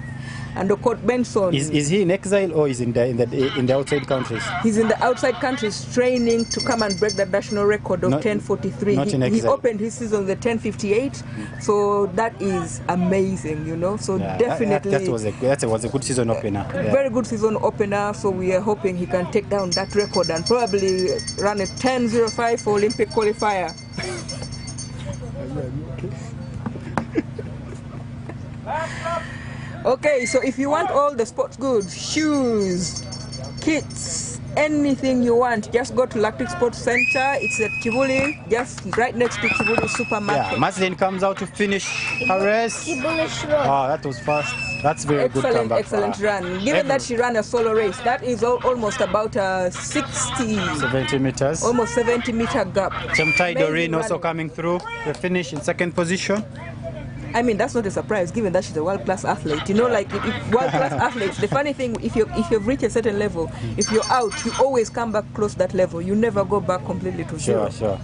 and Okot Benson. Is he in exile or is in the outside countries? He's in the outside countries training to come and break the national record of 10:43. Not in exile. He opened his season with 10:58, so that is amazing, you know. So Yeah, definitely that was a good season opener. Yeah. Very good season opener. So we are hoping he can take down that record and probably run a 10:05 for Olympic qualifier. Okay, so if you want all the sports goods, shoes, kits, anything you want, just go to Lactic Sports Center. It's at Kibuli, just right next to Kibuli Supermarket. Yeah, Maslin comes out to finish her race. Oh, that was fast. That's very good comeback. Excellent run. Given that she ran a solo race, that is almost about a 70 meters. Almost 70-meter gap. Chemtai Doreen also coming through the finish in second position. I mean, that's not a surprise, given that she's a world-class athlete. You know, like world-class athletes, the funny thing, if you've reached a certain level, if you're out, you always come back close to that level. You never go back completely to zero. Sure.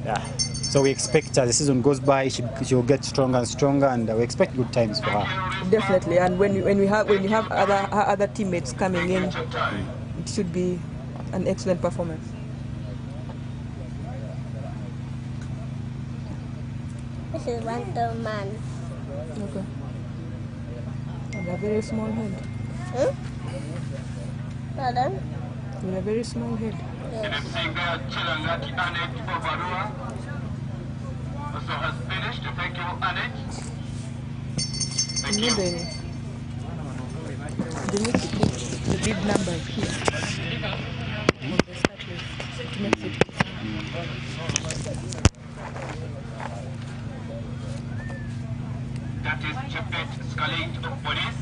Yeah. So we expect as the season goes by, she'll get stronger and stronger, and we expect good times for her. Definitely. And when you have other teammates coming in, it should be an excellent performance. This is Wonder Man. Okay. And a very small head. Pardon? With a very small head. Yes. Also has finished. Thank you, Annette. Thank You you. know they need to put the big numbers here on the start list to make it. That is Chapet Scaling of Police.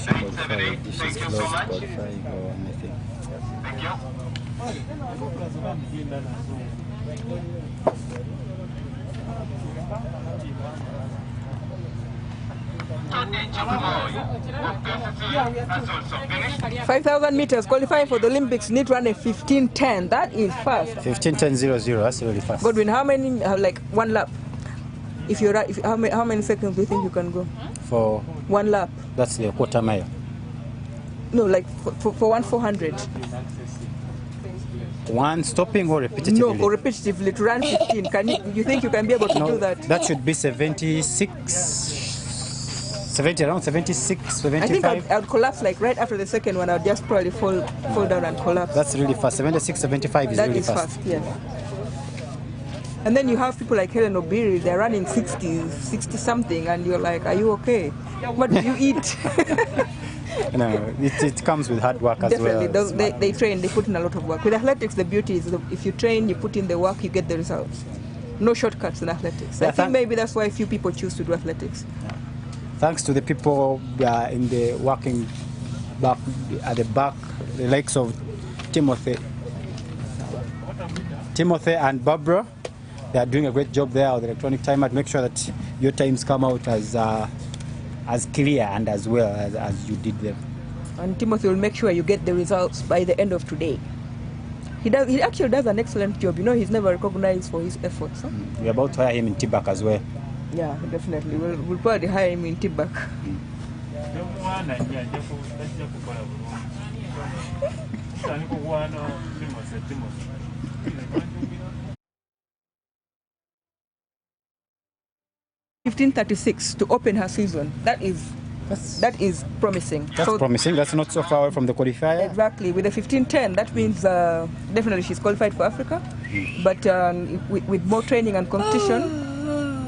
978. Thank you so much. Thank you. Tony Chakumoy of KCC has also finished. 5,000 meters qualifying for the Olympics need to run a 15:10. That is fast. 15:10.00. That's really fast. Godwin, how many? Like one lap. How many seconds do you think you can go? For One lap. that's the quarter mile. No, like for 1/400. One stopping or repetitively? No, or repetitively to run 15. You think you can be able to do that? That should be 76, 70, around 76, 75. I think I'd collapse like right after the second one. I'd just probably fall down and collapse. That's really fast. 76, 75 is That really is fast. fast, yes. And then you have people like Helen Obiri, they're running 60 something, and you're like, are you okay? What do you eat? No, it comes with hard work as Definitely, well. they train, they put in a lot of work. With athletics, the beauty is that if you train, you put in the work, you get the results. No shortcuts in athletics. Yeah, I think maybe that's why few people choose to do athletics. Thanks to the people in the working back at the back, the likes of Timothy and Barbara. They are doing a great job there with the electronic timer to make sure that your times come out as clear and as well as you did them. And Timothy will make sure you get the results by the end of today. He actually does an excellent job. You know, he's never recognized for his efforts. Huh? We're about to hire him in Tibak as well. Yeah, definitely. We'll probably hire him in Tibak. $15.36 to open her season. That is That is promising. That's promising. That's not so far away from the qualifier. Exactly. With the 15:10, that means definitely she's qualified for Africa. But with more training and competition,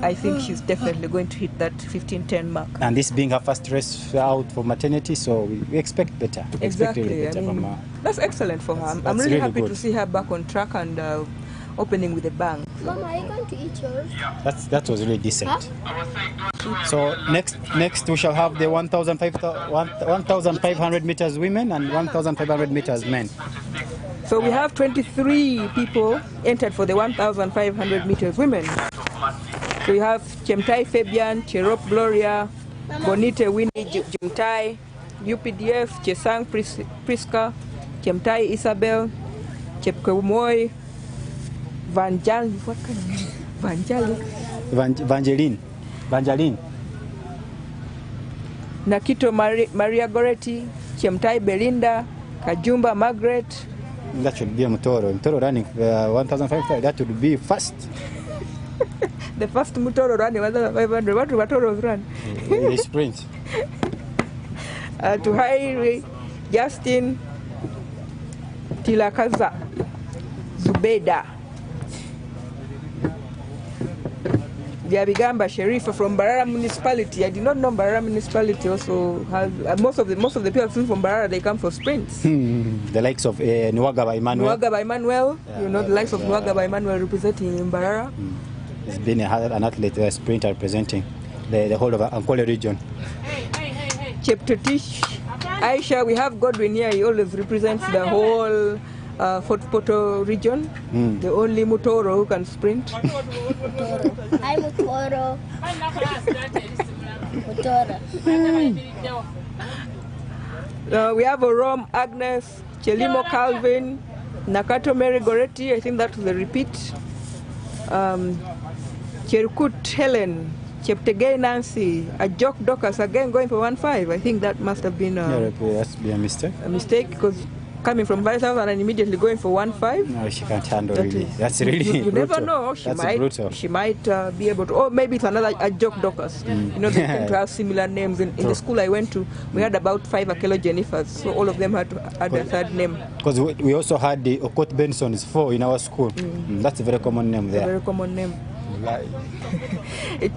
I think she's definitely going to hit that 15:10 mark. And this being her first race out for maternity, so we expect better. Exactly. Really better I mean, from her. that's excellent for her. I'm really happy to see her back on track and opening with a bang. Mama, are you going to eat yours? That was really decent. Huh? So next we shall have the 1,500 meters women and 1,500 meters men. So we have 23 people entered for the 1,500 meters women. So we have Chemtai Fabian, Cherop Gloria, Bonite Winnie Chemtai, UPDF, Chesang Priska, Chemtai Isabel, Chepkeumoy, Vangeline. Nakito Maria Goretti, Chemtai Belinda, Kajumba Margaret. That should be a Mutoro. Mutoro running 1,500. That would be fast. The first Mutoro running 1,500. What do Matoros run? They sprint. To Hairi, Justin, Tilakaza, Zubeda. Biabigamba Sherifa from Barara municipality. I did not know Barara municipality also has most of the people from Barara, they come for sprints. The likes of Nwagaba Emmanuel. Nwagaba Emmanuel, the likes of Nwagaba Emmanuel representing in Barara. He's been an athlete, a sprinter representing the whole of Ankole region. Cheptetish Aisha, we have Godwin here. He always represents the whole Fort Poto region. The only Mutoro who can sprint. Mutoro. Hi, Mutoro. Mutoro. We have Orom Agnes, Chelimo Calvin, Nakato Mary Goretti. I think that was a repeat. Cherukut Helen, Cheptegei Nancy, Ajok Dokas again going for 1.5. I think that must have been That's be a mistake. A mistake because coming from Barisal and immediately going for 1.5. No, she can't handle really. That's really you never know. She might be able to. Or maybe it's another Ajok Dokas. They tend to have similar names. In the school I went to, we had about 5 Akelo Jennifers, so all of them had their third name. Because we also had the Okot Benson's 4 in our school. That's a very common name there. A very common name.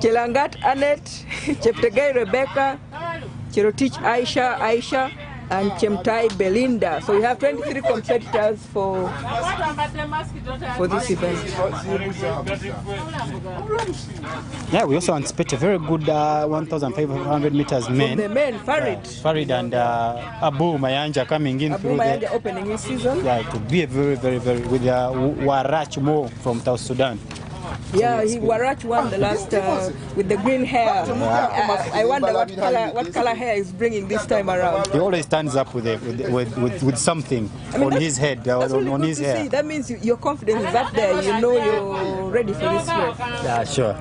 Chelangat Annette, Cheptegei Rebecca, Cherotich Aisha, and Chemtai Belinda. So we have 23 competitors for this event. Yeah, we also anticipate a very good 1,500 meters men. The men, Farid and Abu Mayanja coming in through the opening his season. Yeah, it would be a very, very, very with Warach Mo from South Sudan. Yeah, Warach won the last with the green hair. I wonder what color hair is bringing this time around. He always stands up with something on his head, on his hair. That means your confidence is up there. You know you're ready for this race. Yeah, sure.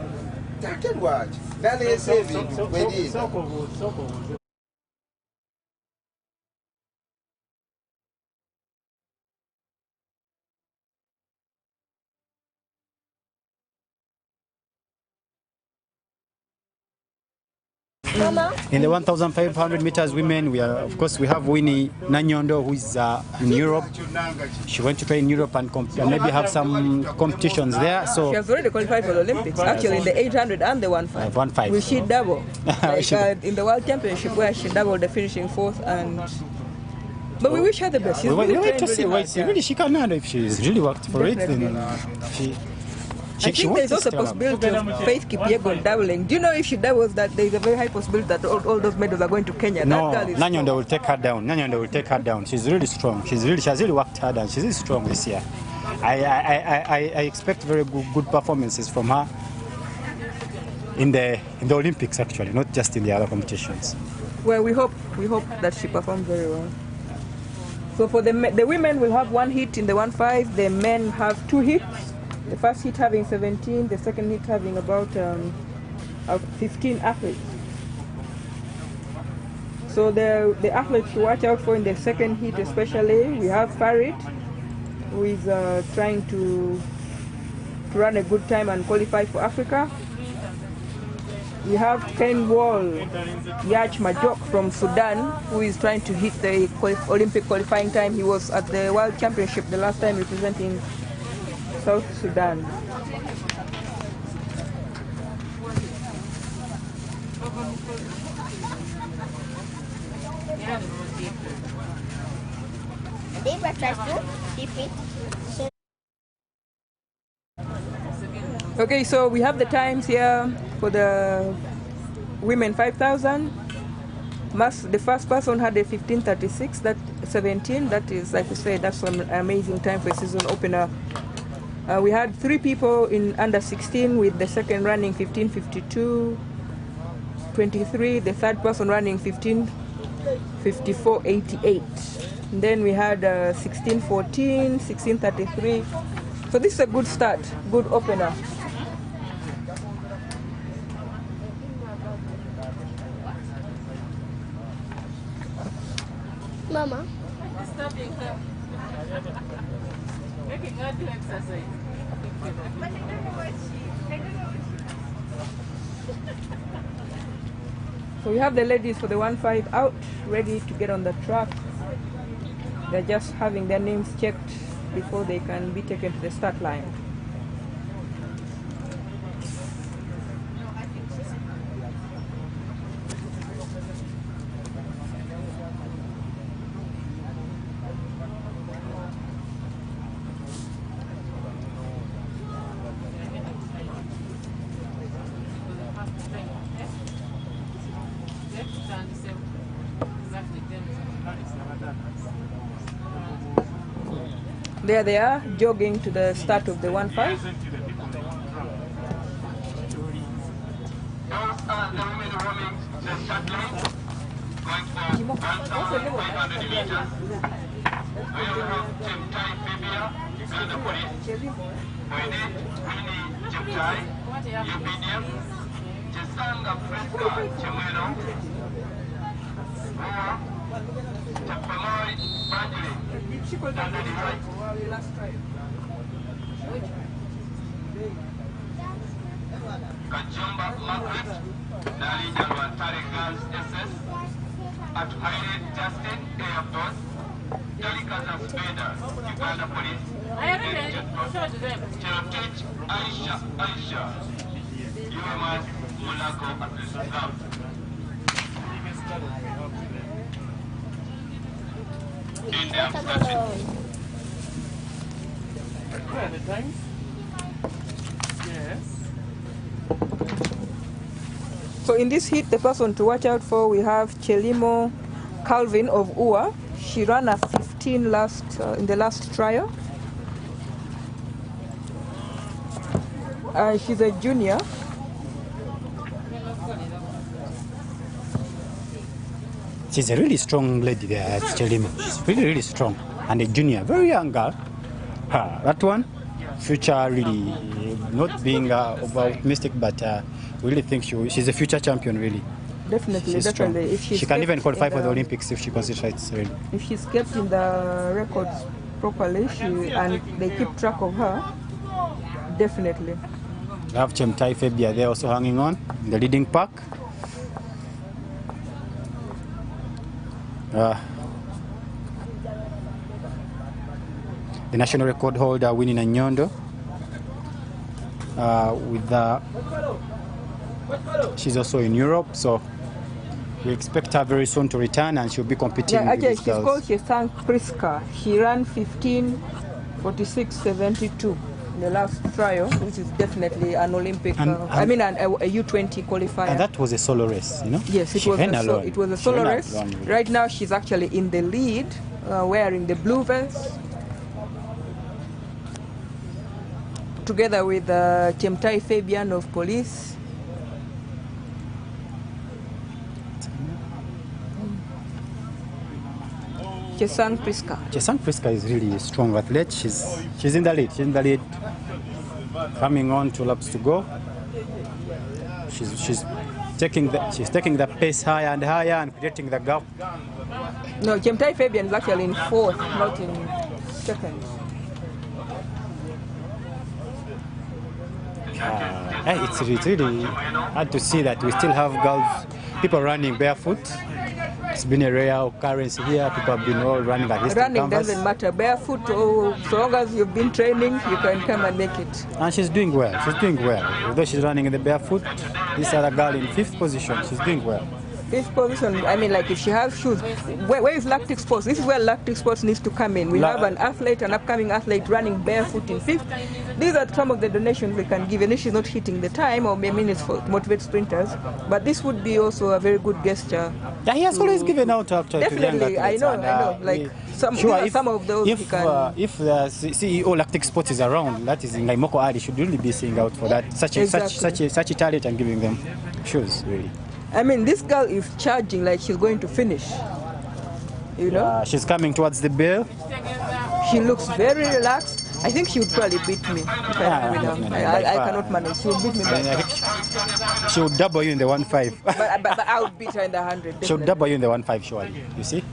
Mama? In the 1,500 meters women, we have Winnie Nanyondo, who is in Europe. She went to play in Europe and maybe have some competitions there. So she has already qualified for the Olympics. Actually, in the 800 and the 1.5. 1.5. Will she double? In the World Championship, where she doubled the finishing 4th and. But we wish her the best. She's we wait to see. Really, she can handle if she's really worked for it. Then I think there's also a possibility of Faith Kipyegon doubling. Do you know if she doubles that there's a very high possibility that all those medals are going to Kenya? No, Nanyondo will take her down. She's really strong. She has really worked hard and she's really strong this year. I expect very good performances from her in the Olympics actually, not just in the other competitions. Well, we hope that she performs very well. So for the women will have 1 hit in the 1.5. The men have 2 hits. The first hit having 17, the second hit having about 15 athletes. So the athletes to watch out for in the second hit especially, we have Farid, who is trying to run a good time and qualify for Africa. We have Ken Wall Yach Majok from Sudan, who is trying to hit the Olympic qualifying time. He was at the World Championship the last time representing South Sudan. Deva tries to defeat. Okay, so we have the times here for the women 5,000. The first person had a 15:36, that 17. That is, like we said, that's an amazing time for a season opener. We had 3 people in under 16 with the second running 15:52, 23. The third person running 15:54.88. Then we had 16:14, 16:33. So this is a good start, good opener. Mama. Disturbing her. Making her do exercise. So we have the ladies for the 1-5 out, ready to get on the track. They're just having their names checked before they can be taken to the start line. There they are, jogging to the start of the 1-5. Those are the women roaming the start line, going for 1,500 meters. We have Chemtai Fabia, Uganda Police, Moine, Winnie Chemtai, UPDF, Chesanga Fresca Chemweno, Rua, Chepemoi Banjuli, Dandali Right. Kajumba Margaret, Nali Jalwantari Girls SS, at Haile Justin Air Force, Dalikaza Speda, Uganda Police, Cherotich Aisha, UMS Monaco Athletic Club. Indian Station. Where are the times? Yes. So in this heat, the person to watch out for, we have Chelimo Calvin of Ua. She ran a 15 in the last trial. She's a junior. She's a really strong lady there, Chelimo. She's really, really strong. And a junior, very young girl. That one, future really, not being optimistic, but we really think she's a future champion, really. Definitely, She's definitely. strong. She can even qualify for the Olympics if she concentrates, really. If she's kept in the records properly, and they keep track of her, definitely. We have Chemtai Fabia there also hanging on in the leading pack. The national record holder winning a Nyondo she's also in Europe, so we expect her very soon to return and she'll be competing with actually, these she's girls. called Chesang Priska. She ran 15:46.72 in the last trial, which is definitely an Olympic, a U20 qualifier. And that was a solo race, you know? Yes, it was a solo race. Right now she's actually in the lead, wearing the blue vest, together with Chemtai Fabian of police. Chesang Priska. Chesang Priska is really a strong athlete. She's in the lead. She's in the lead. Coming on 2 laps to go. She's taking the pace higher and higher and creating the gap. No, Chemtai Fabian is actually in 4th, not in 2nd. It's really hard to see that we still have girls, people running barefoot. It's been a rare occurrence here. People have been all running at least Running canvas. doesn't matter, barefoot or so long as you've been training, you can come and make it. And she's doing well. She's doing well. Although she's running in the barefoot, this other girl in 5th position, she's doing well. 5th position, I mean, like if she has shoes, where is lactic sports? This is where lactic sports needs to come in. We have an athlete, an upcoming athlete running barefoot in 5th. These are some of the donations we can give, and if she's not hitting the time, or maybe it's for motivate sprinters. But this would be also a very good gesture. Yeah, he has always given out actually to young Definitely, athletes. I know. Like some of those if, he can. If the CEO Lactic Sports is around, that is in Moko Ali, should really be seeing out for that such a talent and giving them shoes really. I mean, this girl is charging like she's going to finish. You know? She's coming towards the bell. She looks very relaxed. I think she would probably beat me. If I cannot manage. She would beat me by she would double you in the 1.5. but I would beat her in the 100. She would double you in the 1.5 surely. You see?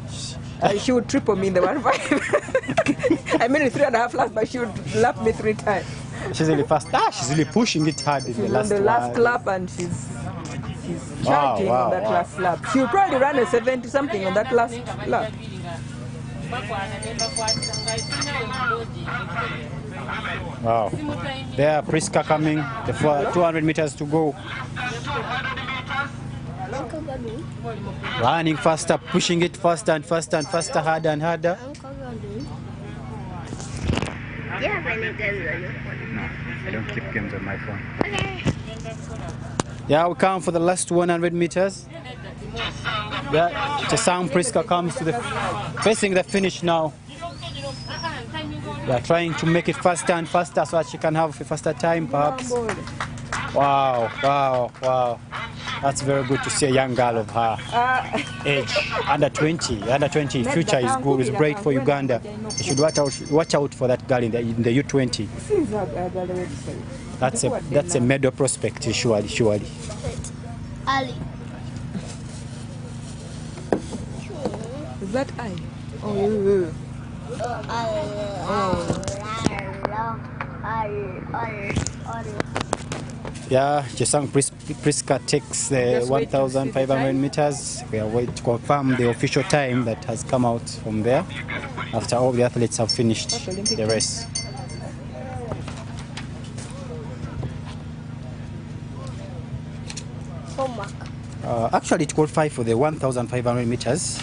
She would triple me in the 1.5. I mean, it's 3.5 laps, but she would lap me 3 times. She's really fast. She's really pushing it hard in she's the last on the last lap, and she's charging on that last lap. She'll probably run a 70 something on that last lap. Wow. There, Priska coming. The 200 meters to go. Running faster, pushing it faster and faster and faster, harder and harder. Do you have any games on your phone? No, I don't keep games on my phone. Okay. Yeah, we come for the last 100 meters. Yeah, Chesang Priska comes to facing the finish now. They are trying to make it faster and faster so that she can have a faster time, perhaps. Wow. That's very good to see a young girl of her age, under 20. Under 20, future is good, is great for Uganda. You should watch out for that girl in the U20. That's a medal prospect, surely. Ali. Is that I? Oh. Yeah, Chesang Priska takes the 1,500 meters. We are waiting to confirm the official time that has come out from there after all the athletes have finished the race. Actually, to qualify for the 1,500 meters,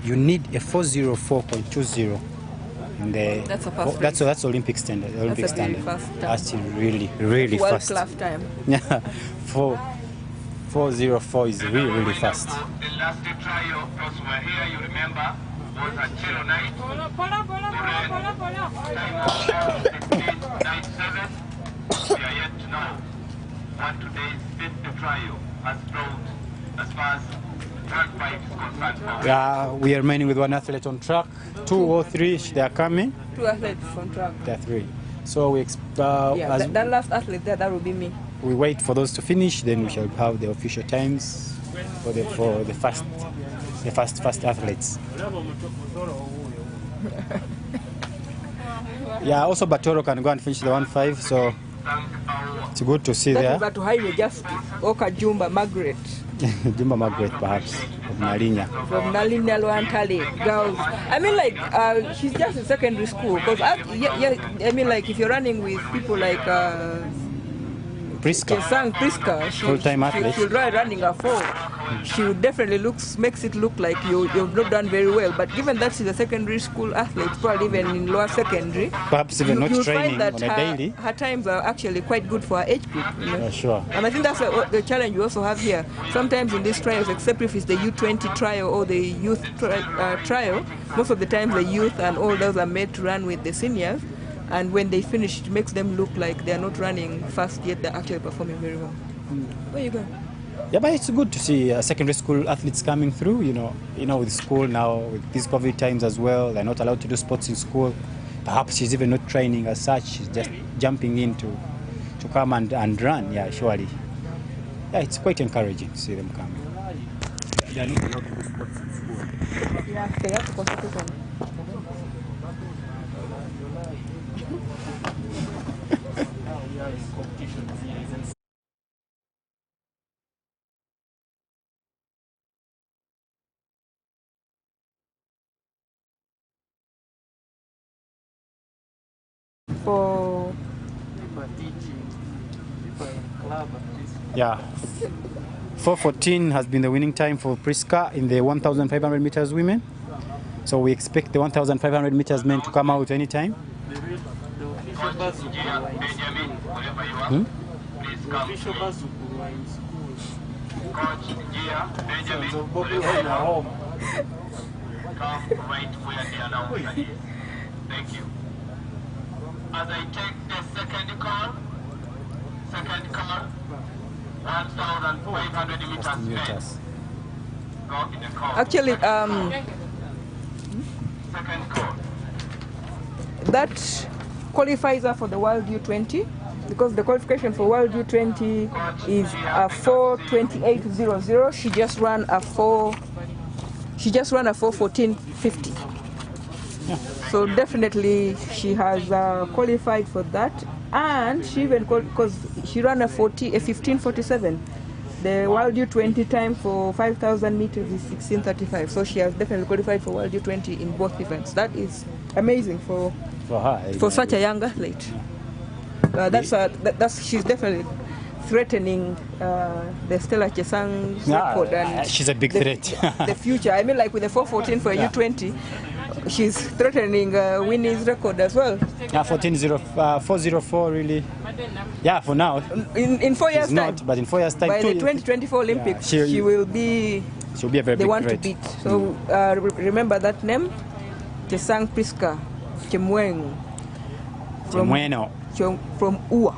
you need a 4:04.20. That's Olympic standard. Olympic That's a very standard. fast time. That's really fast. World-class time. Yeah, 4:04 is really fast. The last trial, those who were here, you remember, was at Chelo night. We are yet to know what today's 5th trial has brought as far as track 5 is concerned. Yeah, we are remaining with one athlete on track. 2 or 3, they are coming. 2 athletes on track. There are 3. So we that last athlete there, that will be me. we wait for those to finish, then we shall have the official times for the fast athletes. Yeah, also Batoro can go and finish the 1.5, so it's good to see there. That to highway justice, Oka Jumba Margaret. Jumba Margaret, perhaps, of Nalinya. From Nalinya Luantale, girls. I mean, like, she's just in secondary school. Because, I mean, like, if you're running with people like Priska, full-time athlete. She'll try running a 4. She would definitely makes it look like you've not done very well. But given that she's a secondary school athlete, probably even in lower secondary, perhaps even not training find that on a daily. her times are actually quite good for her age group. You know? Yeah, sure. And I think that's the challenge we also have here. Sometimes in these trials, except if it's the U20 trial or the youth trial, most of the times the youth and all those are made to run with the seniors. And when they finish, it makes them look like they're not running fast, yet they're actually performing very well. Where are you going? Yeah, but it's good to see secondary school athletes coming through. You know, with school now, with these COVID times as well, they're not allowed to do sports in school. Perhaps she's even not training as such. She's just jumping in to come and run. Yeah, surely. Yeah, it's quite encouraging to see them coming. They're not allowed to do sports in school. Yeah, they have to concentrate on for Yeah. 4:14 has been the winning time for Priska in the 1,500 meters women. So we expect the 1,500 meters men to come out anytime. Hmm? Official bus Coach Gia Benjamin, come right where the announcer is. Thank you. As I take the second call, 1,500 meters men. Go in the call. actually Second call. that qualifies her for the World U20 because the qualification for World U20 is a 4:28.00. She just ran a 4:14.50. So definitely she has qualified for that, and she even because she ran a 15:47. The World U20 time for 5,000 meters is 16:35. So she has definitely qualified for World U20 in both events. That is amazing for her. For such a young athlete. That's she's definitely threatening the Stella Chesang's record, and she's a big threat. The future. I mean, like with the 4:14 for U20, she's threatening Winnie's record as well. Yeah, 4:04 really. Yeah, for now. In 4 years' time. Not, but in 4 years' time. By the 2024 Olympics, she will be. She'll be a very big one threat. to beat. So remember that name, Chesang Priska Chemwengu. From UA.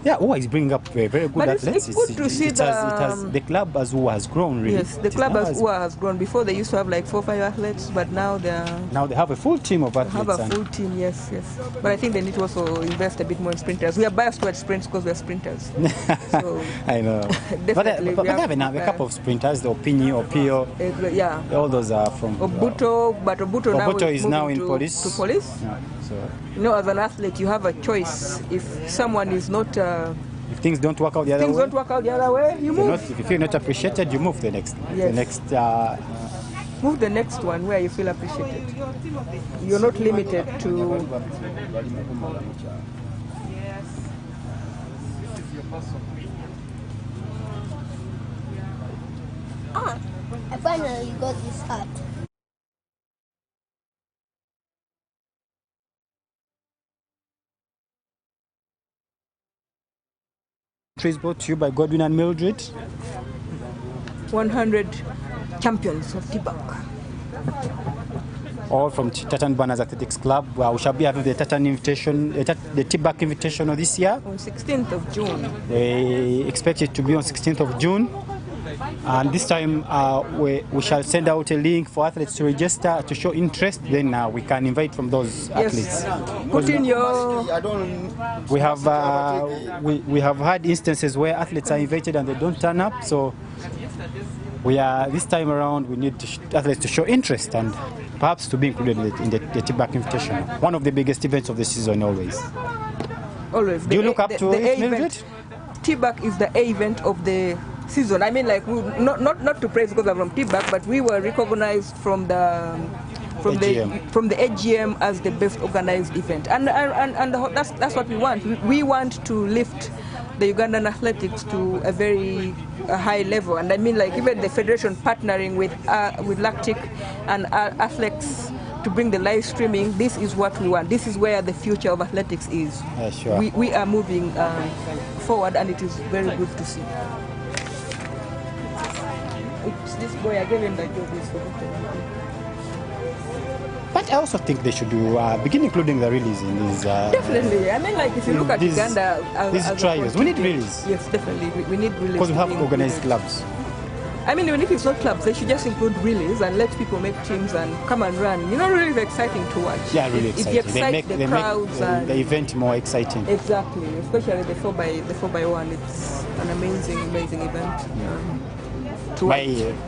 Yeah, UA is bringing up very good but athletes. It's good to see the club as UA has grown really. Yes, the club as UA has grown. Before they used to have like 4 or 5 athletes, but now they have a full team of athletes. Have a full team, yes. But I think they need to also invest a bit more in sprinters. We are biased towards sprints because we are sprinters. So I know. Definitely but they have a couple of sprinters, the Opinio, Opio. Yeah. All those are from Obuto, but Obuto is now in police. To police. Yeah, so. As an athlete, you have a choice. If someone is not... if things don't work out the other way... don't work out the other way, you move. If you feel not appreciated, you move the next. Yes. Move the next one where you feel appreciated. You're not limited to... I finally got this hat. Is brought to you by Godwin and Mildred. 100 champions of Tibak. All from Titan Banners Athletics Club. We shall be having the Titan Invitation, the Tibak Invitation of this year. On 16th of June. They expect it to be on 16th of June. And this time we shall send out a link for athletes to register to show interest. Then we can invite from those athletes. Put in your... We have had instances where athletes are invited and they don't turn up. So this time around we need athletes to show interest and perhaps to be included in the Tibak Invitation. One of the biggest events of the season always. Always. Do you look up to it, Mildred? Tibak is the A event of the season. I mean, like, not to praise because I'm from Tibak, but we were recognized from the AGM as the best organized event, and that's what we want. We want to lift the Ugandan athletics to a very high level, and I mean, like, even the federation partnering with Lactic and Athletes to bring the live streaming. This is what we want. This is where the future of athletics is. Yeah, sure. We are moving forward, and it is very good to see. It's this boy, I gave him the job. But I also think they should begin including the release in these. Definitely. I mean, like, if you look at Uganda, these trials, we need release. Yes, definitely. We need release. Because we have organized clubs. I mean, even if it's not clubs, they should just include relays and let people make teams and come and run. You know, really exciting to watch. Yeah, really exciting. It excites the crowds and the event more exciting. Exactly, especially the 4x1. It's an amazing event.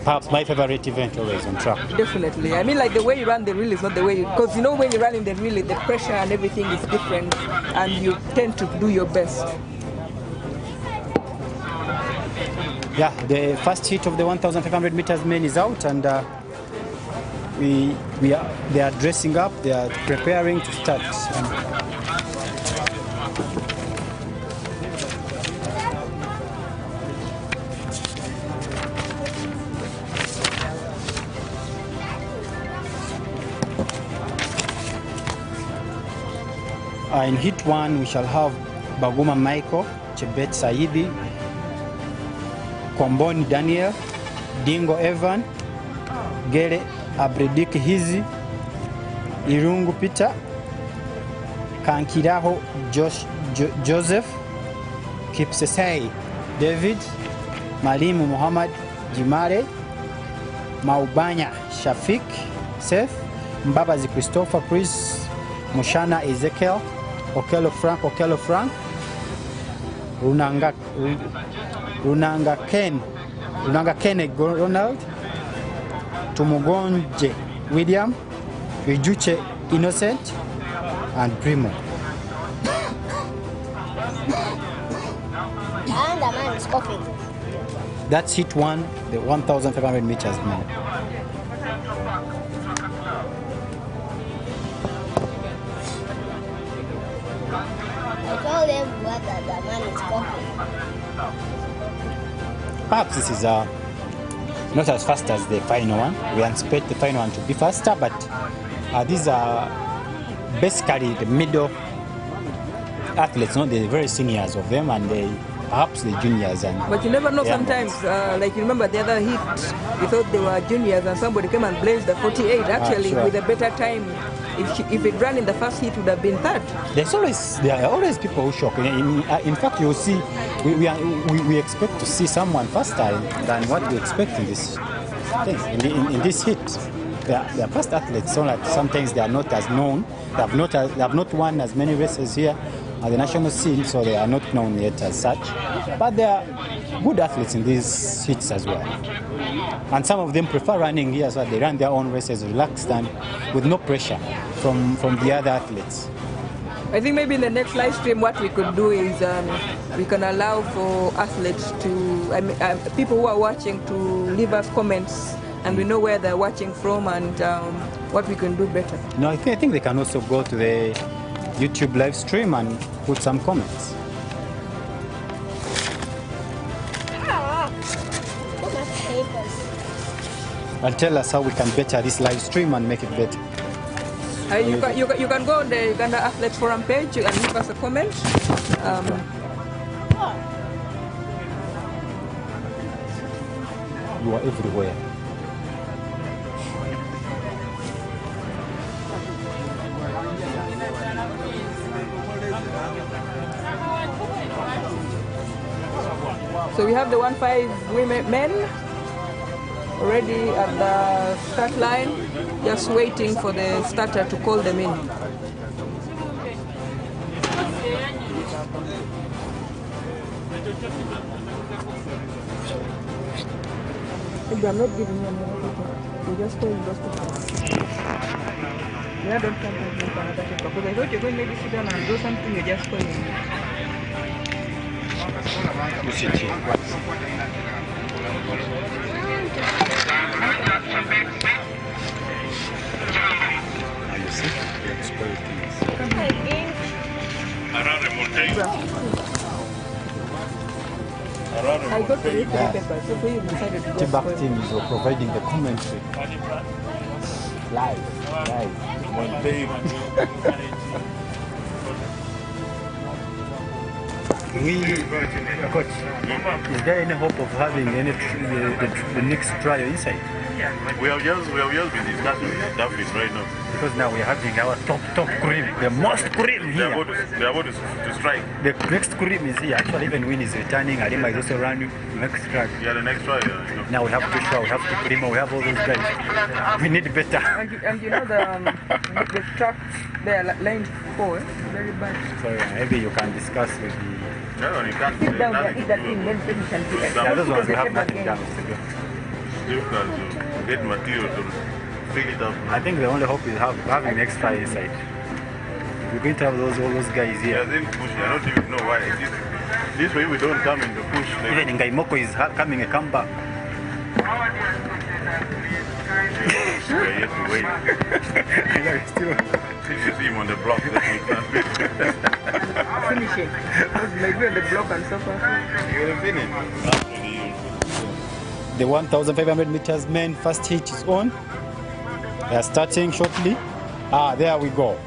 Perhaps my favorite event always on track. Definitely. I mean, like, the way you run the relay is not the way because you know when you run in the relay, the pressure and everything is different, and you tend to do your best. Yeah, the first heat of the 1,500 meters men is out, and they are dressing up, they are preparing to start. In hit 1, we shall have Baguma Michael, Chebet Saidi, Komboni Daniel, Dingo Evan, Gere Abredik Hizi, Irungu Peter, Kankiraho Joseph, Kipsesei David, Malimu Muhammad Jimare, Maubanya Shafik Seth, Mbabazi Christopher Chris, Mushana Ezekiel, Okello Frank, Runanga Kene Ronald, Tumugonje William, Vijuche Innocent, and Primo. And the man is coughing. That's hit 1, the 1,500 meters man. I told them what the man is coughing. Perhaps this is not as fast as the final one. We anticipate the final one to be faster, but these are basically the middle athletes, not the very seniors of them, and perhaps the juniors. But you never know sometimes, like you remember the other heat, we thought they were juniors and somebody came and blazed the 48. Actually, sure. With a better time, if it ran in the first heat, it would have been third. There are always people who shock. In fact, you'll see, we expect to see someone faster than what we expect in this thing. In this heat, they are fast athletes. So that sometimes they are not as known. They have not won as many races here at the national scene, so they are not known yet as such. But they are good athletes in these heats as well. And some of them prefer running here, so they run their own races relaxed and with no pressure from the other athletes. I think maybe in the next live stream what we could do is we can allow for athletes to, people who are watching to leave us comments, and we know where they're watching from and what we can do better. No, I think they can also go to the YouTube live stream and put some comments. And tell us how we can better this live stream and make it better. You can go on the Uganda Athletes Forum page and leave us a comment. You are everywhere. So we have the 1-5 women men already at the start line, just waiting for the starter to call them in. I'm not giving you another paper. We just call those people. Yeah, don't come back with another paper. Because I thought you're going to maybe sit down and do something, you're just calling. You sit here. Now you see, you explore things. I got to read the paper, so you decided to go. The back team is providing the commentary. Live. Coach, is there any hope of having any the next trial inside? We have just been discussing with David right now. Because now we're having our top cream, the most cream here. They are about to strike. The next cream is here. Actually, even Win is returning. Arima is also running next track. Yeah, the next trial. Now we have Joshua, we have Primo, we have all those guys. We need better. And you know the track there, lane 4, very bad. Sorry, maybe you can discuss with the... No, you can't. Sit down there, eat that thing, then you can do it. Yeah, those ones we have nothing done. Difficult to get material to fill it up. I think the only hope is having next try inside. We're going to have all those guys here. Yeah, then push. I don't even know why. This way we don't come in the push. Even Ngaimoko is coming a comeback. We are yet to wait. I know, still. If you see him on the block, then we can Finishing. Maybe on the block and so forth. We'll finish. The 1,500 meters men first heat is on. They are starting shortly. There we go.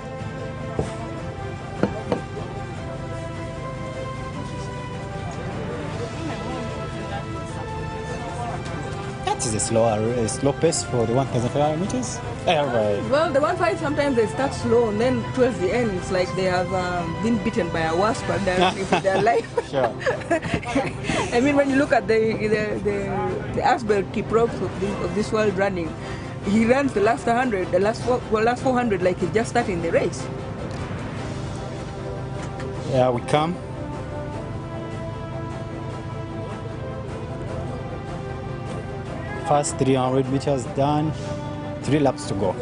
That is a slow pace for the 1,500 meters. Well, the 1-5 sometimes they start slow, and then towards the end it's like they have been bitten by a wasp and they're running for their life. Sure. I mean, when you look at the Asbel Kiprop of this world running, he runs the last 100, the last 400 like he's just starting the race. Yeah, we come. First 300 meters done. 3 laps to go.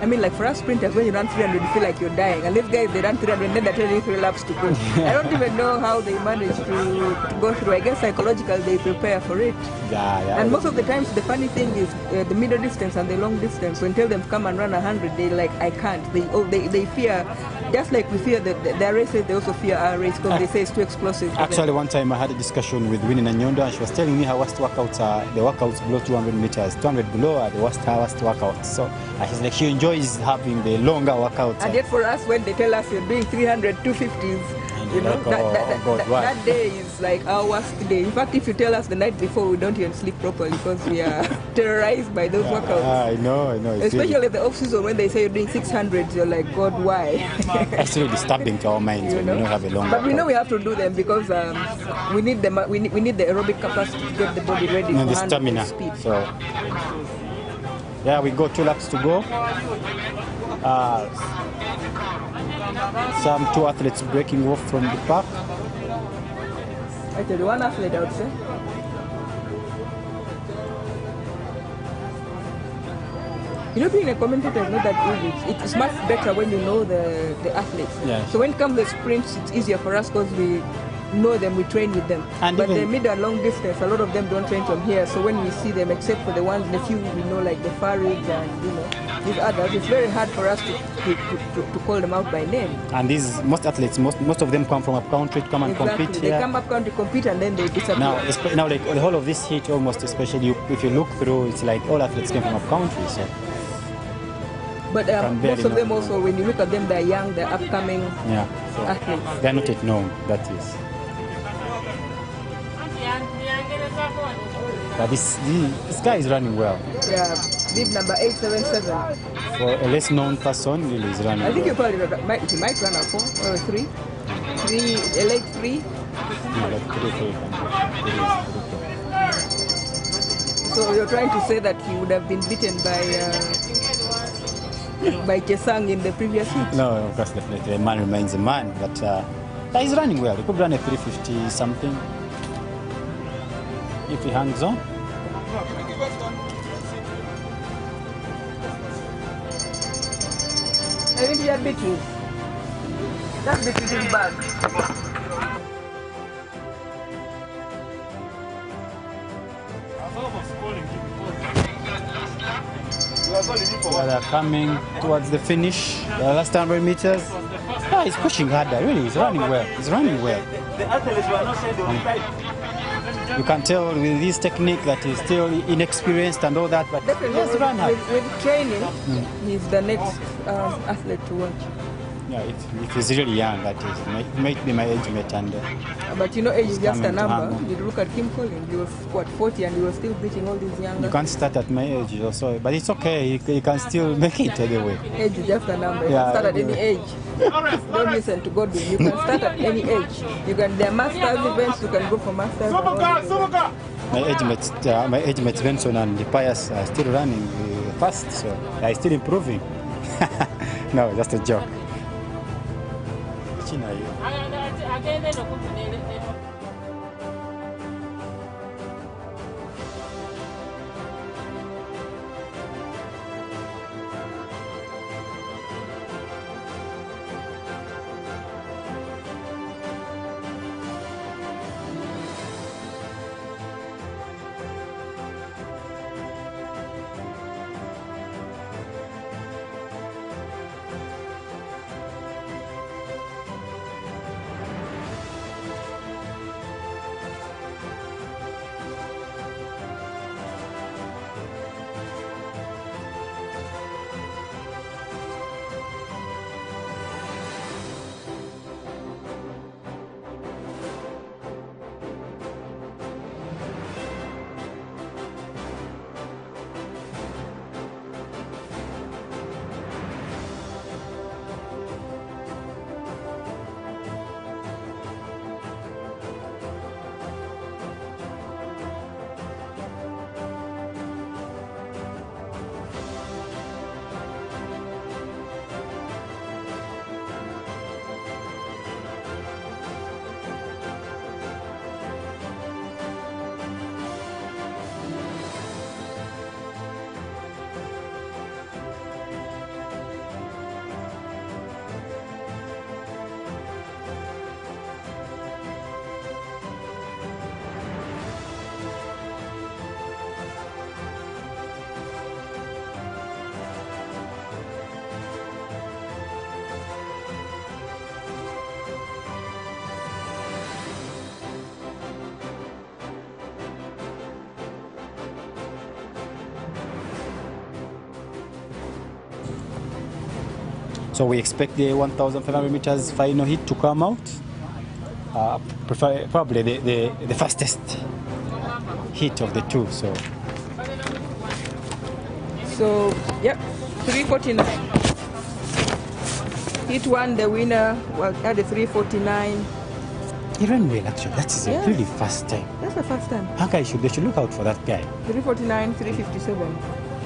I mean, like for us sprinters, when you run 300, you feel like you're dying. And these guys, they run 300 and then they're telling you 3 laps to go. I don't even know how they manage to go through. I guess psychologically they prepare for it. Yeah. And most of the times, the funny thing is the middle distance and the long distance. When you tell them to come and run 100, they like, I can't. They fear, just like we fear their races, they also fear our race because they say it's too explosive. Actually, one time I had a discussion with Winnie Nanyondo and she was telling me her worst workouts are the workouts below 200 meters. 200 below are the worst workouts. So she's like, she enjoys having the longer workouts. And yet for us, when they tell us you're doing 300, 250s, you know, like, that day is like our worst day. In fact, if you tell us the night before, we don't even sleep properly because we are terrorized by those workouts. I know. Especially the off-season when they say you're doing 600s, you're like, God, why? It's really disturbing to our minds when we don't have a long But we know workout. we have to do them because we need the aerobic capacity to get the body ready And for the stamina. speed. So, yeah, we got 2 laps to go. Some 2 athletes breaking off from the pack. Actually, one athlete, I would say. You know, being a commentator is not that easy. It's much better when you know the athletes. Yeah. So when it comes to sprints, it's easier for us because we know them, we train with them. And but even- the mid and long distance, a lot of them don't train from here. So when we see them, except for the ones, the few we know, like the Farids and these others, it's very hard for us to call them out by name. And these most athletes, most of them come from up country to come and compete They here. come up country, compete, and then they disappear. Now, like the whole of this heat, almost especially if you look through, it's like all athletes came from up country. So But can barely most of them know. also, when you look at them, they're young, they're upcoming yeah, so athletes. they're not yet known. That is. But this guy is running well. Yeah, bib number 877. For a less known person, really is running I think well. he might run a 4 or a 3. A late 3. Yeah, like 3. So you're trying to say that he would have been beaten by Chesang in the previous heat? No, of course, definitely. A man remains a man, but he's running well. He could run a 350 something if he hangs on. I think he had beaten. That's beating his bag. Well, they're coming towards the finish. The last 100 meters. Yeah, he's pushing harder. Really, he's running well. He's running well. You can tell with his technique that he's still inexperienced and all that, but Definitely, he's run hard. with training, he's the next athlete to watch. Yeah, if he's really young, that is. He might be my age mate. And But you know, age is just a coming to number. hang on. You look at Kim Collins, he was, 40, and he was still beating all these young you can't start at my age also, but it's okay. He can still make it anyway. Age is just a number. You Yeah, can start at any yeah. age. Don't listen to Godwin. You can start at any age. There are masters events. You can go for masters. and all that. My age mates Benson and Pius are still running fast, so I'm still improving. No, just a joke. China, So we expect the 1,500 meters final heat to come out. Probably the fastest heat of the two. So, yep, 3:49. Heat 1, the winner had a 3:49. He ran well, actually. That is a Yes. really fast time. That's the first time. They should look out for that guy. 3:49, 3:57.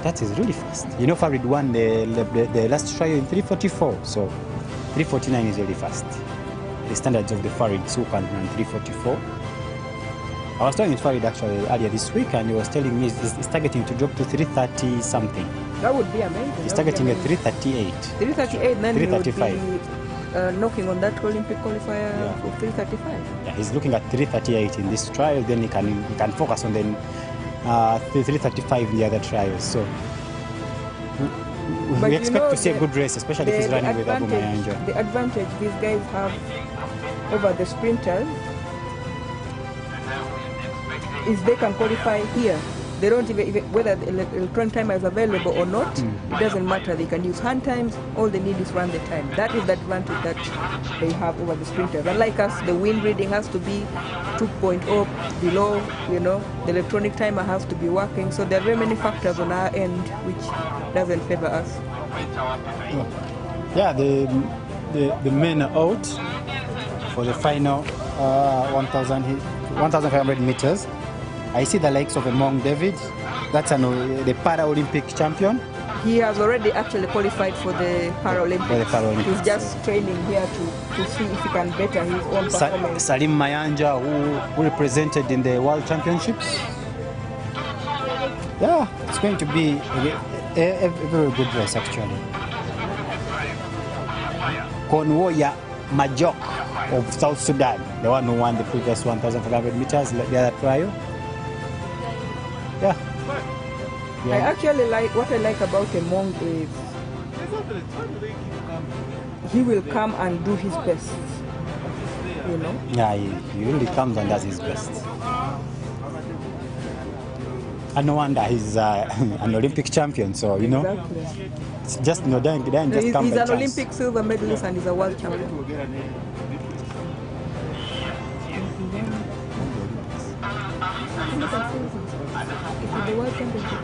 That is really fast. You know, Farid won the last trial in 3:44, so 3:49 is really fast. The standards of the Farids who can run 3:44. I was talking with Farid actually earlier this week, and he was telling me he's targeting to drop to 3:30 something. That would be amazing. He's targeting at 3:38. 3:38, then he would 3:35. be knocking on that Olympic qualifier for 3:35. Yeah, he's looking at 3:38 in this trial. Then he can focus on the 3:35 in the other trials. So But we you expect know to see a the- good race, especially if he's running with Abu Mayanja. The advantage these guys have over the sprinters is they can qualify here. They don't even whether the electronic timer is available or not, it doesn't matter. They can use hand times. All they need is run the time. That is the advantage that they have over the sprinters. Unlike us, the wind reading has to be 2.0 below. You know, the electronic timer has to be working. So there are very many factors on our end which doesn't favor us. Yeah, the men are out for the final 1,500 meters. I see the likes of Among David. That's the Paralympic champion. He has already actually qualified for the Paralympics. For the Paralympics. He's just training here to see if he can better his own performance. Salim Mayanja, who represented in the World Championships. Yeah, it's going to be a very good race actually. Konwoya Majok of South Sudan, the one who won the previous 1,500 meters, the other trial. Yeah. I actually like what I like about Among is he will come and do his best. You know? Yeah, he really comes and does his best. And no wonder he's an Olympic champion, so you know. Exactly. It's just no, don't just He's come by an chance. Olympic silver medalist and he's a world champion. The world championship.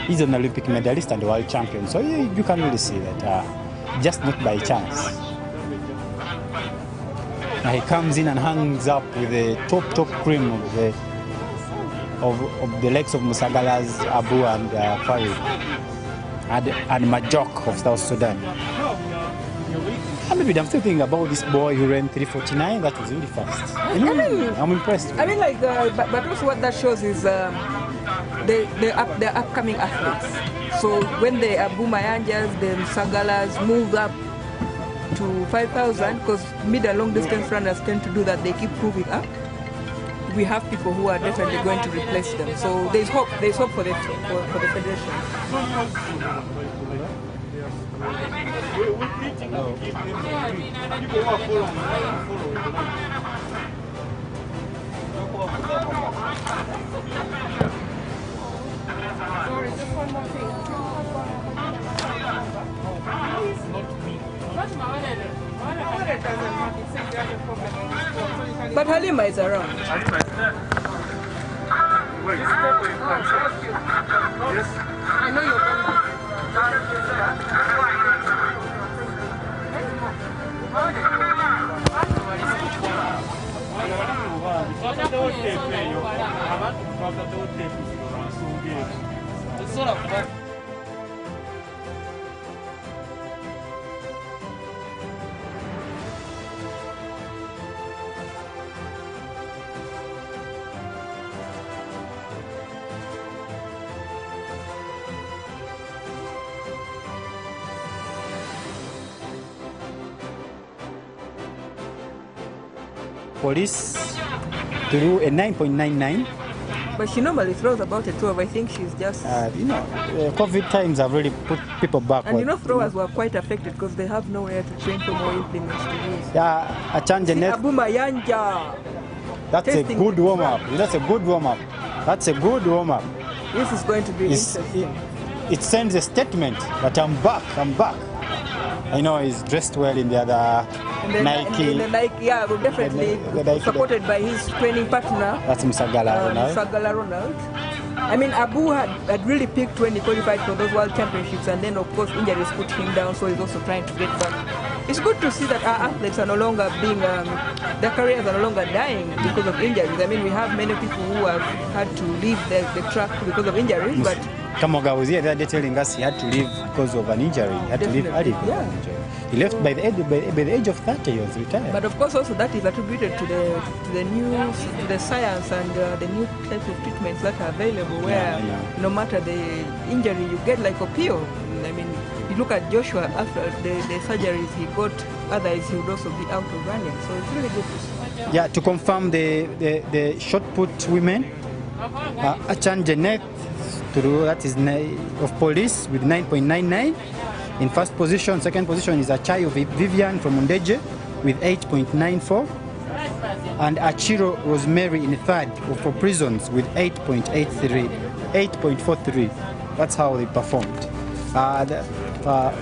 He's an Olympic medalist and world champion, so you can really see that, just not by chance. Now he comes in and hangs up with the top cream of the legs of Musagala's Abu and Farid and Majok of South Sudan. And maybe I'm still thinking about this boy who ran 3:49. That was really fast. I'm impressed. I mean, like, but also what that shows is the upcoming athletes. So when the Abu Mayanjas, the Sagalas move up to 5,000, because mid and long distance runners tend to do that, they keep moving up. We have people who are definitely going to replace them. So there's hope. There's hope for the federation. Sorry, just one more thing. But Halima is around. I know you're going Police threw a 9.99. But she normally throws about a 12. I think she's just... COVID times have really put people backward. And you know, throwers were quite affected because they have nowhere to train for more implements to use. Yeah, a change net. Abu Mayanja. That's Testing. a good warm-up. That's a good warm-up. That's a good warm-up. This is going to be interesting. It sends a statement that I'm back. I know he's dressed well in the other Nike. In the Nike, yeah, well, definitely the Nike, supported by his training partner. That's Musagala Ronald. Musagala Ronald. I mean, Abu had really peaked when he qualified for those World Championships, and then of course injuries put him down, so he's also trying to get back. It's good to see that our athletes are no longer being, their careers are no longer dying because of injuries. I mean, we have many people who have had to leave the track because of injuries, but Kamoga was here the other day telling us he had to leave because of an injury. He had to leave early because of an injury. He left by the age of 30. He was retired. But of course, also that is attributed to the science and the new types of treatments that are available. Where no matter the injury you get, like Opio. I mean, you look at Joshua after the surgeries he got. Otherwise, he would also be out of running. So it's really good to see. Yeah, to confirm the shot put women, Achan Janet. That is of police with 9.99 in first position. Second position is Achayo Vivian from Mundeje with 8.94, and Achiro Rosemary in third for prisons with 8.43. That's how they performed.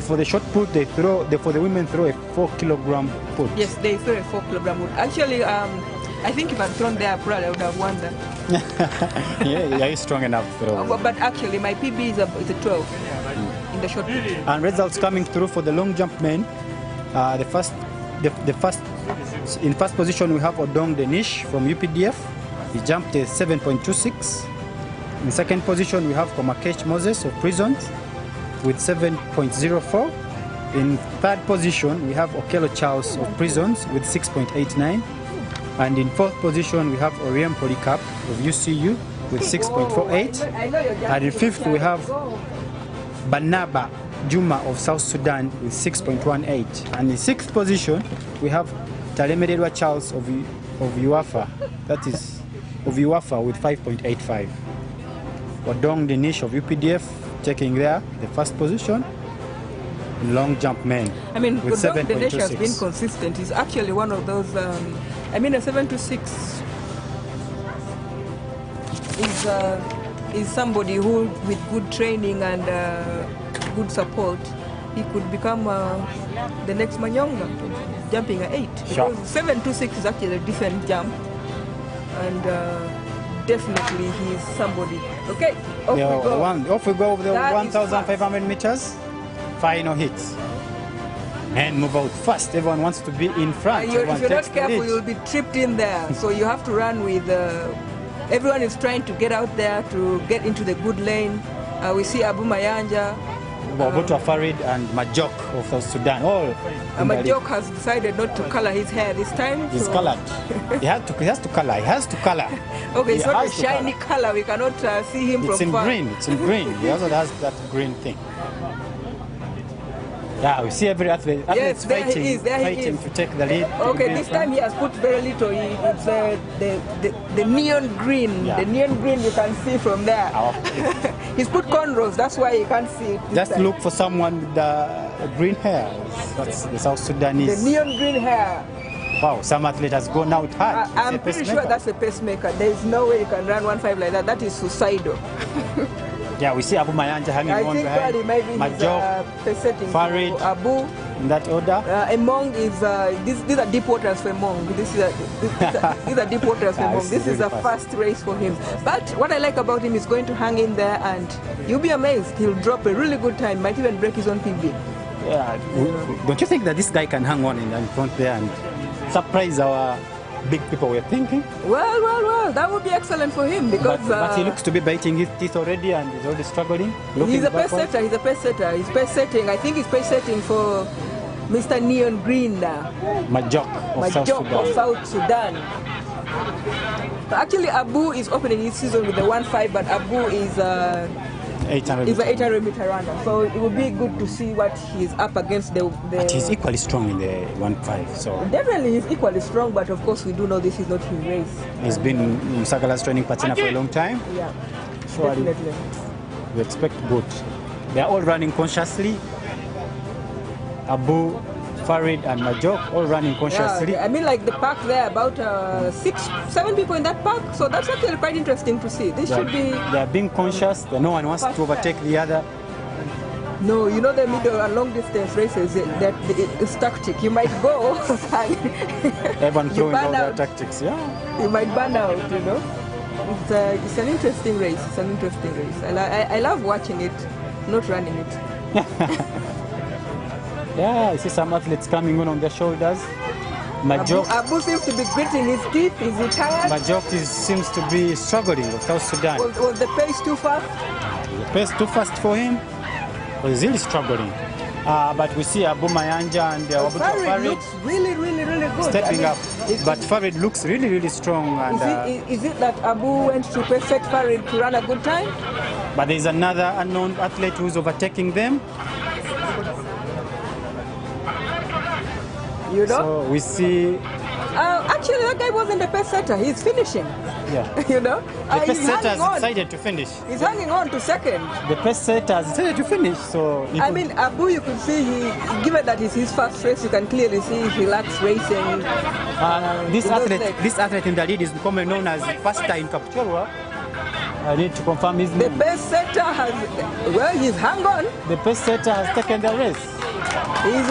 For the shot put, for the women throw a 4 kilogram put. Yes, they throw a 4 kilogram put. Actually, I think if I'd thrown there, probably I would have won that. Yeah, you're strong enough. But actually, my PB is a 12 in the short put. And results coming through for the long jump men. In first position we have Odong Denish from UPDF. He jumped a 7.26. In second position we have Komakesh Moses of Prisons with 7.04. In third position we have Okelo Charles of Prisons with 6.89. And in fourth position, we have Oriem Polycarp of UCU with 6.48. And in fifth, we have Banaba Juma of South Sudan with 6.18. And in sixth position, we have Talemededwa Charles of UAFA, that is, of UAFA with 5.85. Odong Denish of UPDF taking there the first position. Long jump men. I mean, Odong Denish has been consistent. He's actually one of those. I mean, a 7.26 is somebody who, with good training and good support, he could become the next Manyonga, jumping at 8. Sure. Because 7.26 is actually a decent jump, and definitely he's somebody. Okay, off we go. Off we go with the 1,500 meters. Final hits. And move out fast. Everyone wants to be in front. If you're not careful, you'll be tripped in there. So you have to run with. Everyone is trying to get out there to get into the good lane. We see Abu Mayanja, Boboto Farid, and Majok of South Sudan. All. Majok has decided not to color his hair this time. He's colored. He has to color. He has to color. Okay, it's not a shiny color. We cannot see him from far. It's in green. He also has that green thing. Yeah, we see every athlete fighting to take the lead. Okay, this time he has put very little. It's the neon green. Yeah. The neon green you can see from there. Oh. He's put cornrows, that's why you can't see it. Just look for someone with the green hair. That's the South Sudanese. The neon green hair. Wow, some athlete has gone out hard. I'm pretty sure that's a pacemaker. There is no way you can run 1.5 like that. That is suicidal. Yeah, we see Abu Mayanja hanging on behind. Majok, Farid, Abu. In that order. Emong is these are deep waters for Emong. These are deep waters for Emong. This is a fast race for him. But what I like about him is going to hang in there, and you'll be amazed. He'll drop a really good time. Might even break his own PB. Yeah. Don't you think that this guy can hang on in front there and surprise our big people we're thinking? Well, that would be excellent for him because... But he looks to be biting his teeth already and he's already struggling. He's a pace setter, He's pace setting. I think he's pace setting for Mr. Neon Green now. Majok of South Sudan. Actually, Abu is opening his season with the 1.5, but Abu is... 800 meter runner, so it would be good to see what he's up against. But he's equally strong in the 1.5, so definitely he's equally strong. But of course, we do know this is not his race. He's been Musagala's training partner for a long time. Yeah, so definitely. We expect both. They are all running consciously. Abu Farid and Majok all running consciously. Yeah, I mean, like the park there, about 6, 7 people in that park. So that's actually quite interesting to see. This should be. They are being conscious. No one wants to overtake the other. No, you know the middle and long distance races, that it's tactic. You might go and Everyone throwing all their out. tactics. Yeah. You might burn out, you know. It's an interesting race. It's an interesting race. I love watching it, not running it. Yeah, I see some athletes coming on their shoulders. Majok, Abu seems to be gritting his teeth. Is he tired? Majok seems to be struggling with South Sudan. Was the pace too fast? The pace too fast for him. He's really struggling. But we see Abu Mayanja and Farid looks really good. stepping up. But Farid looks really strong. And is it that Abu went to perfect Farid to run a good time? but there's another unknown athlete who's overtaking them. You know? So we see. Actually, that guy wasn't the pace setter. He's finishing. Yeah. You know? The pace He's setter hanging has on. decided to finish. He's hanging on to second. The pace setter has decided to finish. So I mean, Abu, you could see given that it's his first race, you can clearly see he lacks racing. this athlete in the lead is commonly known as Pasta in Kapchorwa. I need to confirm his The name. pace setter has, well, he's hung on. The pace setter has taken the race. He's